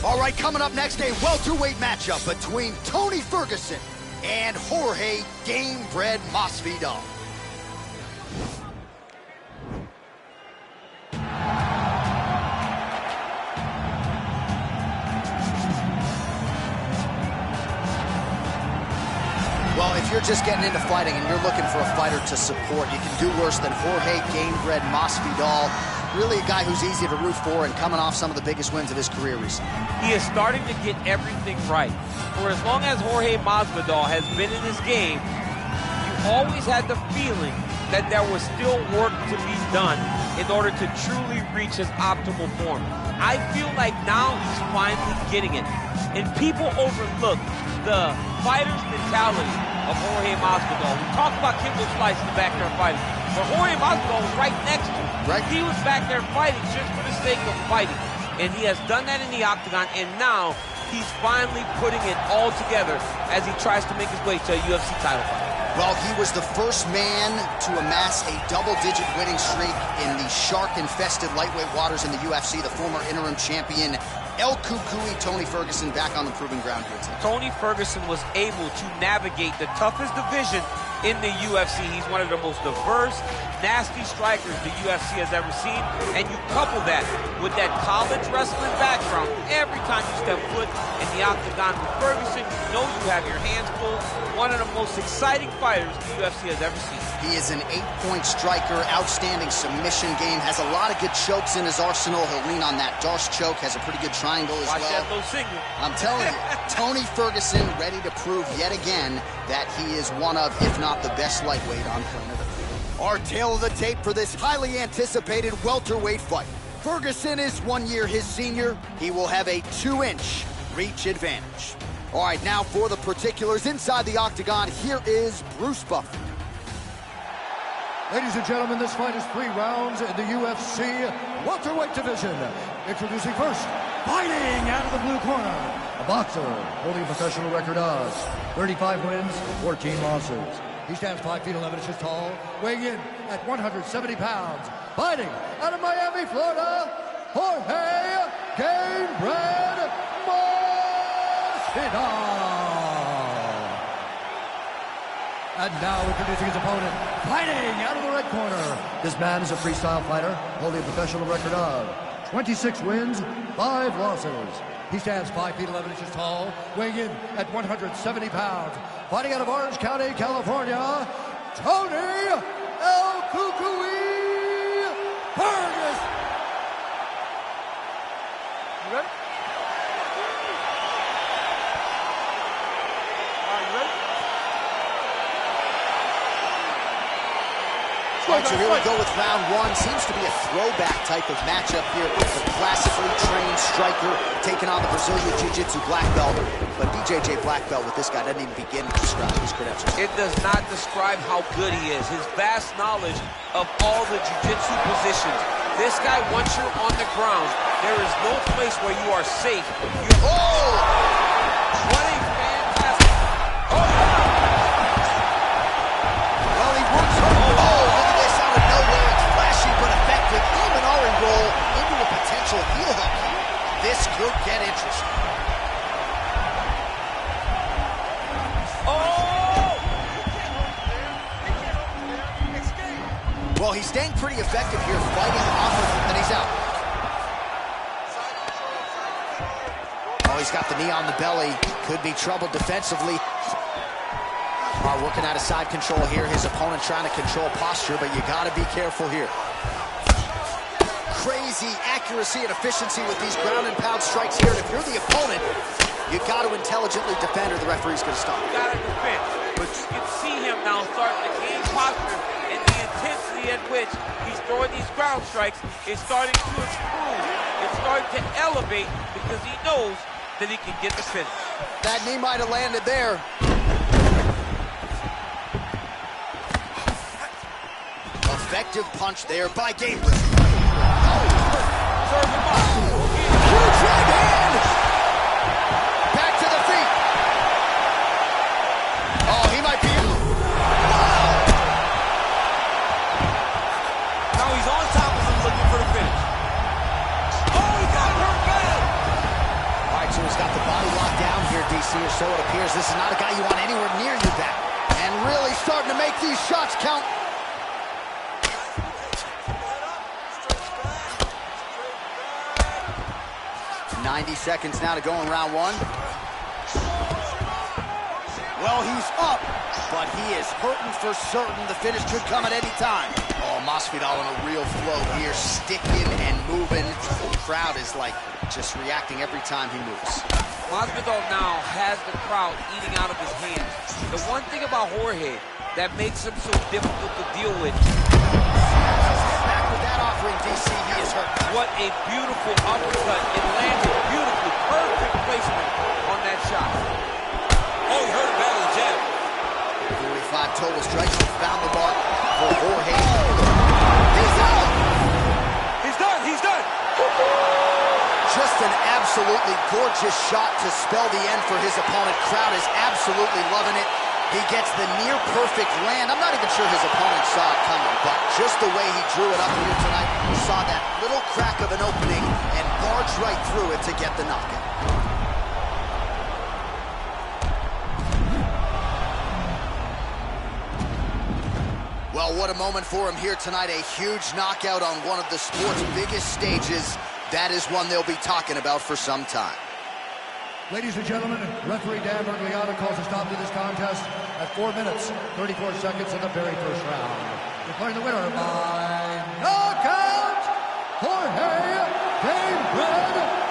All right, coming up next, a welterweight matchup between Tony Ferguson and Jorge Gamebred Masvidal. Well, if you're just getting into fighting and you're looking for a fighter to support, you can do worse than Jorge Gamebred Masvidal. Really a guy who's easy to root for and coming off some of the biggest wins of his career recently. He is starting to get everything right. For as long as Jorge Masvidal has been in this game, you always had the feeling that there was still work to be done in order to truly reach his optimal form. I feel like now he's finally getting it. And people overlook the fighter's mentality of Jorge Masvidal. We talk about Kimbo Slice in the back there fighting, but Jorge Masvidal was right next to him. Right. He was back there fighting just for the sake of fighting. And he has done that in the octagon, and now he's finally putting it all together as he tries to make his way to a UFC title fight. Well, he was the first man to amass a double-digit winning streak in the shark-infested lightweight waters in the UFC, the former interim champion El Cucuy Tony Ferguson back on the proving ground here today. Tony Ferguson was able to navigate the toughest division in the UFC. He's one of the most diverse, nasty strikers the UFC has ever seen. And you couple that with that college wrestling background, every time you step foot in the octagon with Ferguson, you know you have your hands full. One of the most exciting fighters the UFC has ever seen. He is an 8-point striker, outstanding submission game, has a lot of good chokes in his arsenal. He'll lean on that Darce choke, has a pretty good triangle as well. Watch that low single. I'm telling you, Tony Ferguson ready to prove yet again that he is one of, if not the best lightweight on planet Earth. Our tale of the tape for this highly anticipated welterweight fight. Ferguson is 1 year his senior. He will have a 2-inch reach advantage. All right, now for the particulars inside the octagon, here is Bruce Buffer. Ladies and gentlemen, this fight is 3 rounds in the UFC welterweight division. Introducing first, fighting out of the blue corner, a boxer holding a professional record of 35 wins, 14 losses. He stands 5 feet 11 inches tall, weighing in at 170 pounds. Fighting out of Miami, Florida, Jorge Gamebred Masvidal. And now introducing his opponent, fighting out of the red corner. This man is a freestyle fighter, holding a professional record of 26 wins, 5 losses. He stands 5 feet 11 inches tall, weighing in at 170 pounds. Fighting out of Orange County, California, Tony El Cucuy Ferguson. You ready? All right, so here we go with round 1. Seems to be a throwback type of matchup here. The classically trained striker taking on the Brazilian Jiu-Jitsu black belt. But BJJ black belt with this guy doesn't even begin to describe his credentials. It does not describe how good he is. His vast knowledge of all the Jiu-Jitsu positions. This guy, once you're on the ground, there is no place where you are safe. What a fantastic... Well, he works hard. Look at this out of nowhere. It's flashy but effective. Eliminary roll into a potential heel hook. This could get interesting. Well, he's staying pretty effective here, fighting off of him, and he's out. Oh, he's got the knee on the belly. Could be trouble defensively. Working out of side control here. His opponent trying to control posture, but you got to be careful here. Crazy accuracy and efficiency with these ground and pound strikes here. And if you're the opponent, you got to intelligently defend or the referee's going to stop. You got to defend, but you can see him now starting to gain posture, and the intensity at which he's throwing these ground strikes is starting to improve. It's starting to elevate because he knows that he can get the finish. That knee might have landed there. Effective punch there by Gamebred. Serve him up. Huge right hand. Back to the feet. Oh, he might be out. Now he's on top of him looking for the finish. Oh, he got hurt bad. All right, kickboxer who's got the body locked down here, DC, or so it appears. This is not a guy you want anywhere near your back. And really starting to make these shots count. 90 seconds now to go in round one. Well, he's up, but he is hurting for certain. The finish could come at any time. Oh, Masvidal on a real flow here, sticking and moving. The crowd is like just reacting every time he moves. Masvidal now has the crowd eating out of his hands. The one thing about Jorge that makes him so difficult to deal with. Back with that offering, DC, he is hurt. What a beautiful uppercut. It landed beautifully. Perfect placement on that shot. Oh, he hurt bad with the jab. 45 total strikes. He found the mark for Jorge. He's out! He's done. He's done. Just an absolutely gorgeous shot to spell the end for his opponent. Crowd is absolutely loving it. He gets the near-perfect land. I'm not even sure his opponent saw it coming, but just the way he drew it up here tonight, he saw that little crack of an opening and barged right through it to get the knockout. Well, what a moment for him here tonight. A huge knockout on one of the sport's biggest stages. That is one they'll be talking about for some time. Ladies and gentlemen, referee Dan Bergliano calls a stop to this contest at 4 minutes, 34 seconds in the very first round. Declaring the winner by knockout, Jorge Masvidal.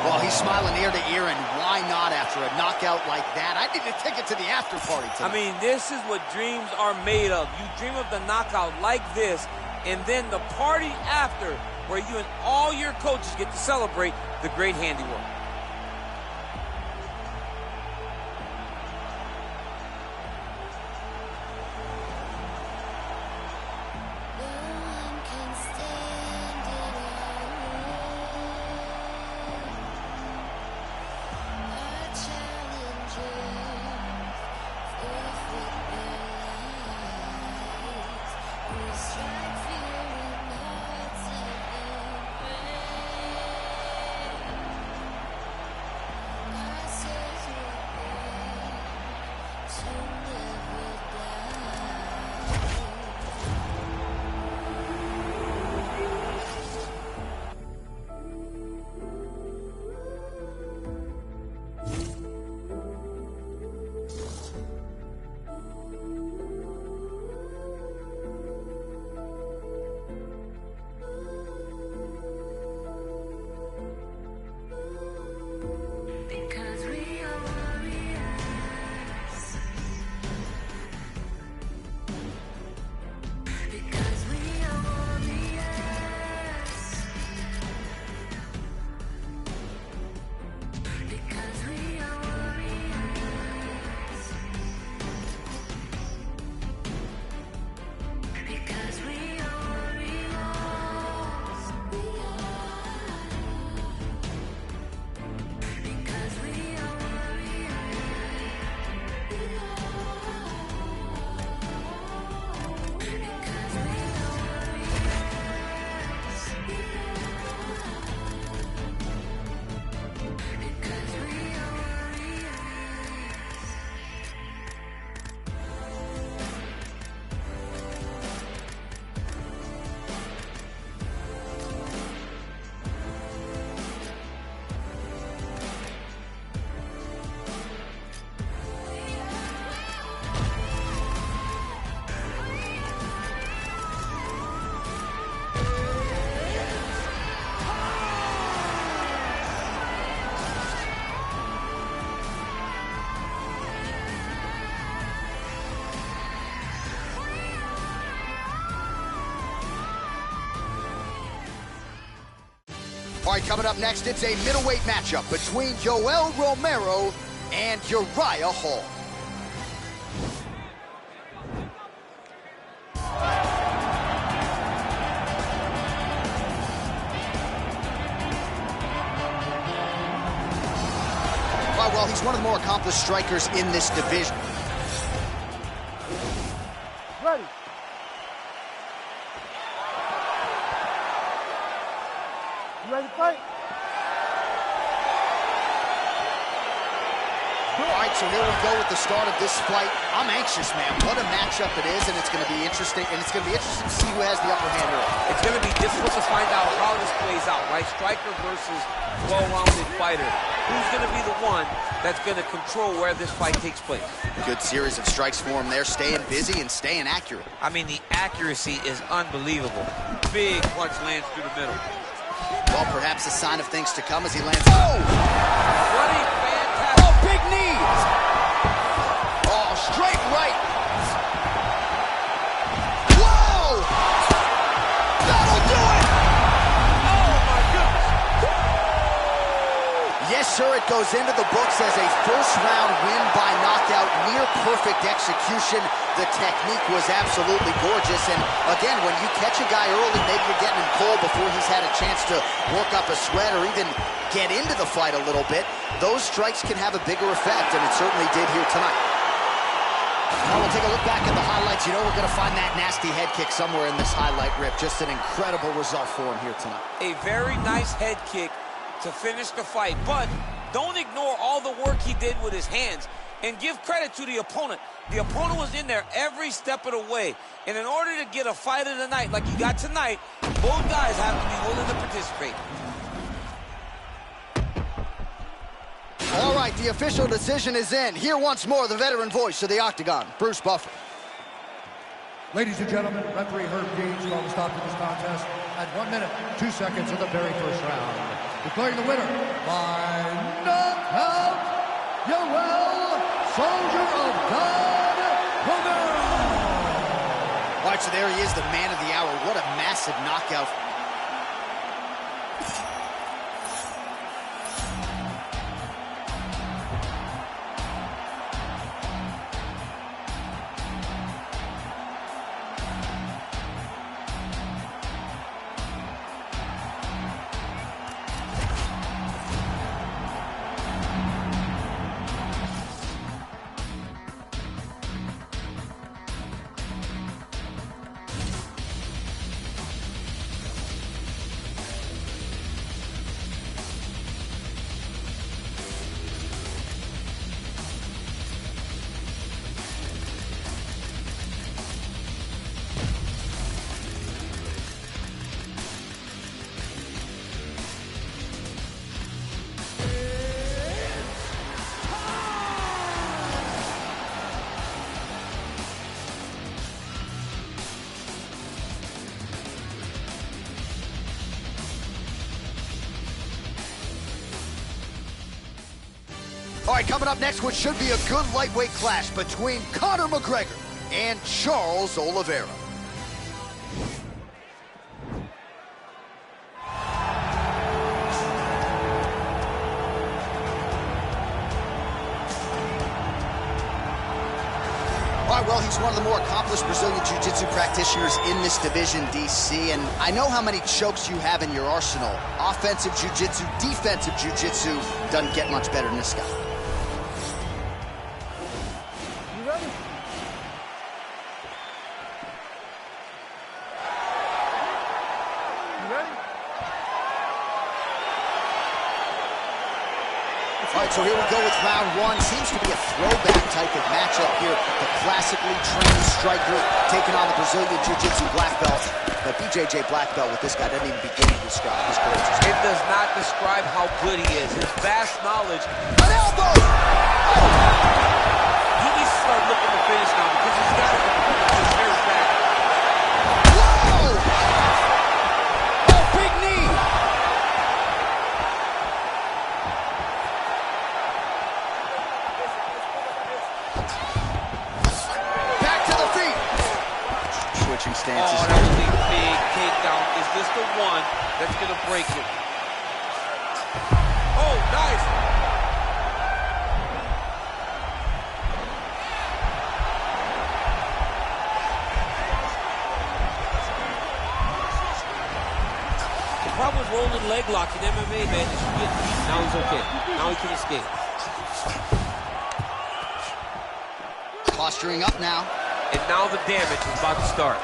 Well, he's smiling ear to ear, and why not after a knockout like that? I need a ticket to the after party tonight. I mean, this is what dreams are made of. You dream of the knockout like this, and then the party after, where you and all your coaches get to celebrate the great handiwork. All right, coming up next, it's a middleweight matchup between Yoel Romero and Uriah Hall. Well, he's one of the more accomplished strikers in this division. Ready. You ready to fight? All right, so here we go with the start of this fight. I'm anxious, man. What a matchup it is, and it's going to be interesting. And it's going to be interesting to see who has the upper hand early. It's going to be difficult to find out how this plays out, right? Striker versus well-rounded fighter. Who's going to be the one that's going to control where this fight takes place? Good series of strikes for him there, staying busy and staying accurate. I mean, the accuracy is unbelievable. Big punch lands through the middle. Well, perhaps a sign of things to come as he lands. Oh! What a fantastic... Oh, big knee! Oh, straight right. Whoa! That'll do it! Oh, my goodness! Yes, sir, it goes into the books as a first-round win by knockout, near-perfect execution. The technique was absolutely gorgeous, and again, when you catch a guy early, maybe you're getting him cold before he's had a chance to work up a sweat or even get into the fight a little bit. Those strikes can have a bigger effect, and it certainly did here tonight. Now we'll take a look back at the highlights. You know we're going to find that nasty head kick somewhere in this highlight rip. Just an incredible result for him here tonight. A very nice head kick to finish the fight, but don't ignore all the work he did with his hands, and give credit to the opponent. The opponent was in there every step of the way, and in order to get a fight of the night like you got tonight, both guys have to be willing to participate. All right, the official decision is in. Here once more, the veteran voice of the Octagon, Bruce Buffer. Ladies and gentlemen, referee Herb Dean's going to stop to this contest at 1 minute, 2 seconds of the very first round. Declaring the winner by knockout, Yoel Soldier of God Romero. All right, so there he is, the man of the hour. What a massive knockout. All right, coming up next, what should be a good lightweight clash between Conor McGregor and Charles Oliveira. All right, well, he's one of the more accomplished Brazilian Jiu-Jitsu practitioners in this division, DC, and I know how many chokes you have in your arsenal. Offensive Jiu-Jitsu, defensive Jiu-Jitsu, doesn't get much better than this guy. You ready? You ready? All right, so here we go with round one. Seems to be a throwback type of matchup here. The classically trained striker taking on the Brazilian Jiu-Jitsu black belt. But BJJ black belt with this guy doesn't even begin to describe his courageous. It does not describe how good he is. His vast knowledge. An elbow! He needs to start looking to finish now because he's got his very back. Whoa! Oh, big knee! Back to the feet. Switching stances. Oh, that was a big takedown. Is this the one that's going to break it? Oh, nice. The problem with rolling leg lock in MMA, man, is you get beat. Now he's okay. Now he can escape. Posturing up now. And now the damage is about to start.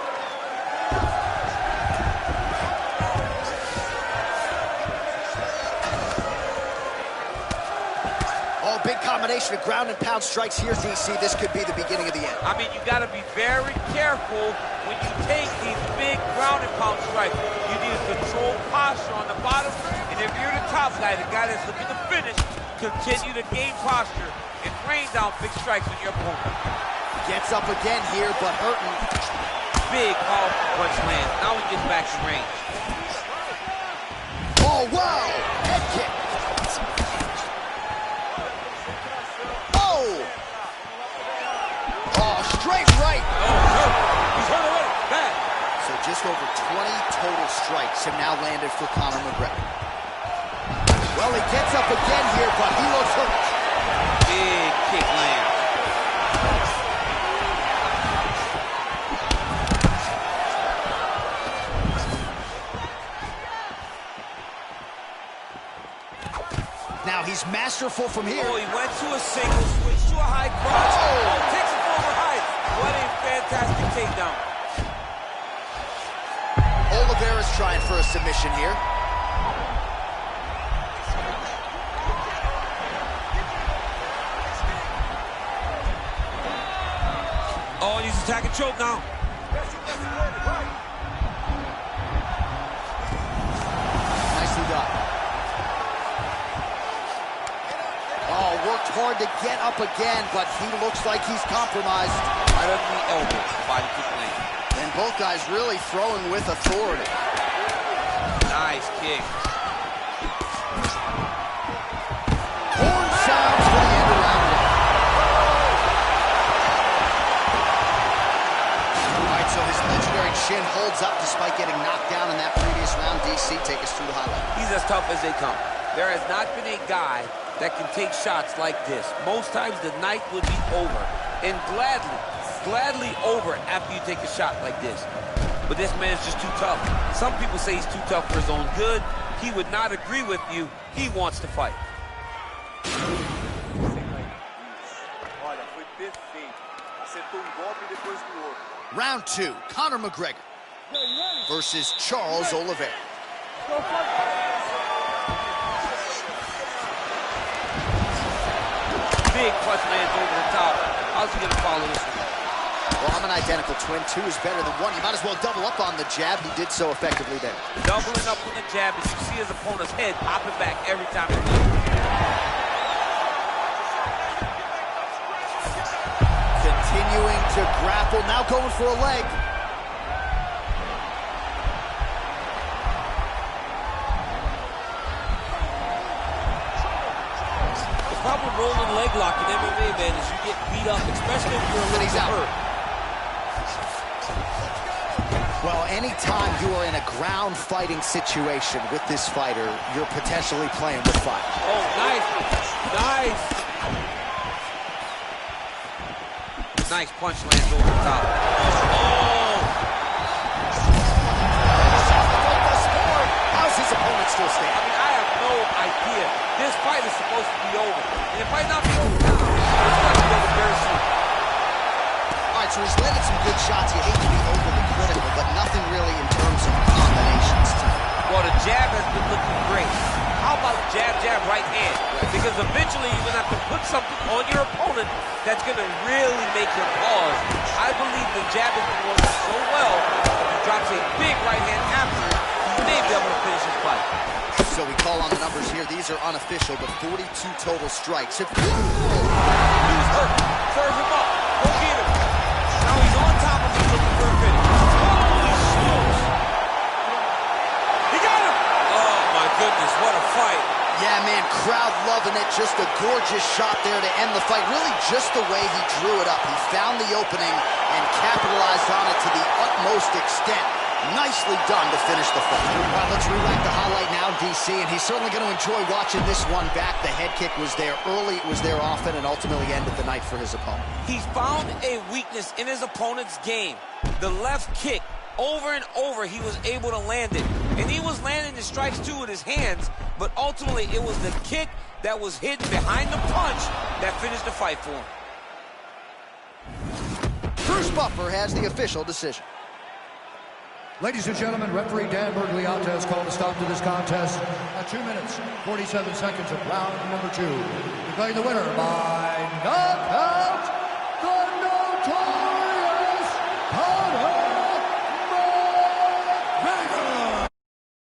Oh, big combination of ground and pound strikes here, DC. This could be the beginning of the end. I mean, you got to be very careful when you take these big ground and pound strikes. You need a controlled posture on the bottom, and if you're the top guy, the guy that's looking to finish, continue to gain posture and rain down big strikes on your opponent. Gets up again here, but hurting. Big powerful punch lands. Now he gets back in range. Oh, wow! Head kick. Oh! Oh, straight right. Oh, hurt. He's hurt already. Bad. So just over 20 total strikes have now landed for Conor McGregor. Well, he gets up again here, but he looks hurt. Big kick lands. Now he's masterful from here. Oh, he went to a single, switched to a high cross. Oh, takes it forward high. What a fantastic takedown. Oliveira's trying for a submission here. Oh, he's attacking choke now. Nicely done. Oh, worked hard to get up again, but he looks like he's compromised. Right under the elbow. Body kick land. And both guys really throwing with authority. Nice kick. Horn sounds for the end of round one. All right, so his legendary chin holds up despite getting knocked down in that previous round. DC, take us through the highlight. He's as tough as they come. There has not been a guy that can take shots like this. Most times the night would be over. And gladly over after you take a shot like this. But this man's just too tough. Some people say he's too tough for his own good. He would not agree with you. He wants to fight. Round two, Conor McGregor versus Charles Oliveira. Big punch lands over the top. How's he gonna follow this one? Well, I'm an identical twin. Two is better than one. You might as well double up on the jab. He did so effectively there. Doubling up on the jab as you see his opponent's head popping back every time he Continuing to grapple, now going for a leg. The problem with rolling leg lock in MMA, man, is you get beat up, especially if you're a little hurt. Well, anytime you are in a ground fighting situation with this fighter, you're potentially playing with fire. Oh, nice. Nice. Nice punch lands over the top. Oh! How's his opponent still standing? I mean, I have no idea. This fight is supposed to be over. And it might not be over now. It's going to be over very soon. All right, so he's landed some good shots. You hate to be overly critical, but nothing really in terms of combinations tonight. Well, the jab has been looking great. How about jab, jab, right hand? Because eventually you're going to have to put something on your opponent that's going to really make him pause. I believe the jab has been working so well, if he drops a big right hand after it, he may be able to finish his fight. So we call on the numbers here. These are unofficial, but 42 total strikes. He's hurt. Serve him up. Go get him. Now he's on top of him looking for a finish. Holy smokes. He got him. Oh, my goodness. What a fight. Yeah, man, crowd loving it. Just a gorgeous shot there to end the fight. Really just the way he drew it up. He found the opening and capitalized on it to the utmost extent. Nicely done to finish the fight. All right, let's re-rack the highlight now, DC, and he's certainly going to enjoy watching this one back. The head kick was there early, it was there often, and ultimately ended the night for his opponent. He's found a weakness in his opponent's game. The left kick, over and over, he was able to land it. And he was landing the strikes, too, with his hands, but ultimately it was the kick that was hidden behind the punch that finished the fight for him. Bruce Buffer has the official decision. Ladies and gentlemen, referee Dan Bergliata has called a stop to this contest at 2 minutes, 47 seconds of round number 2. Declaring the winner by knockout.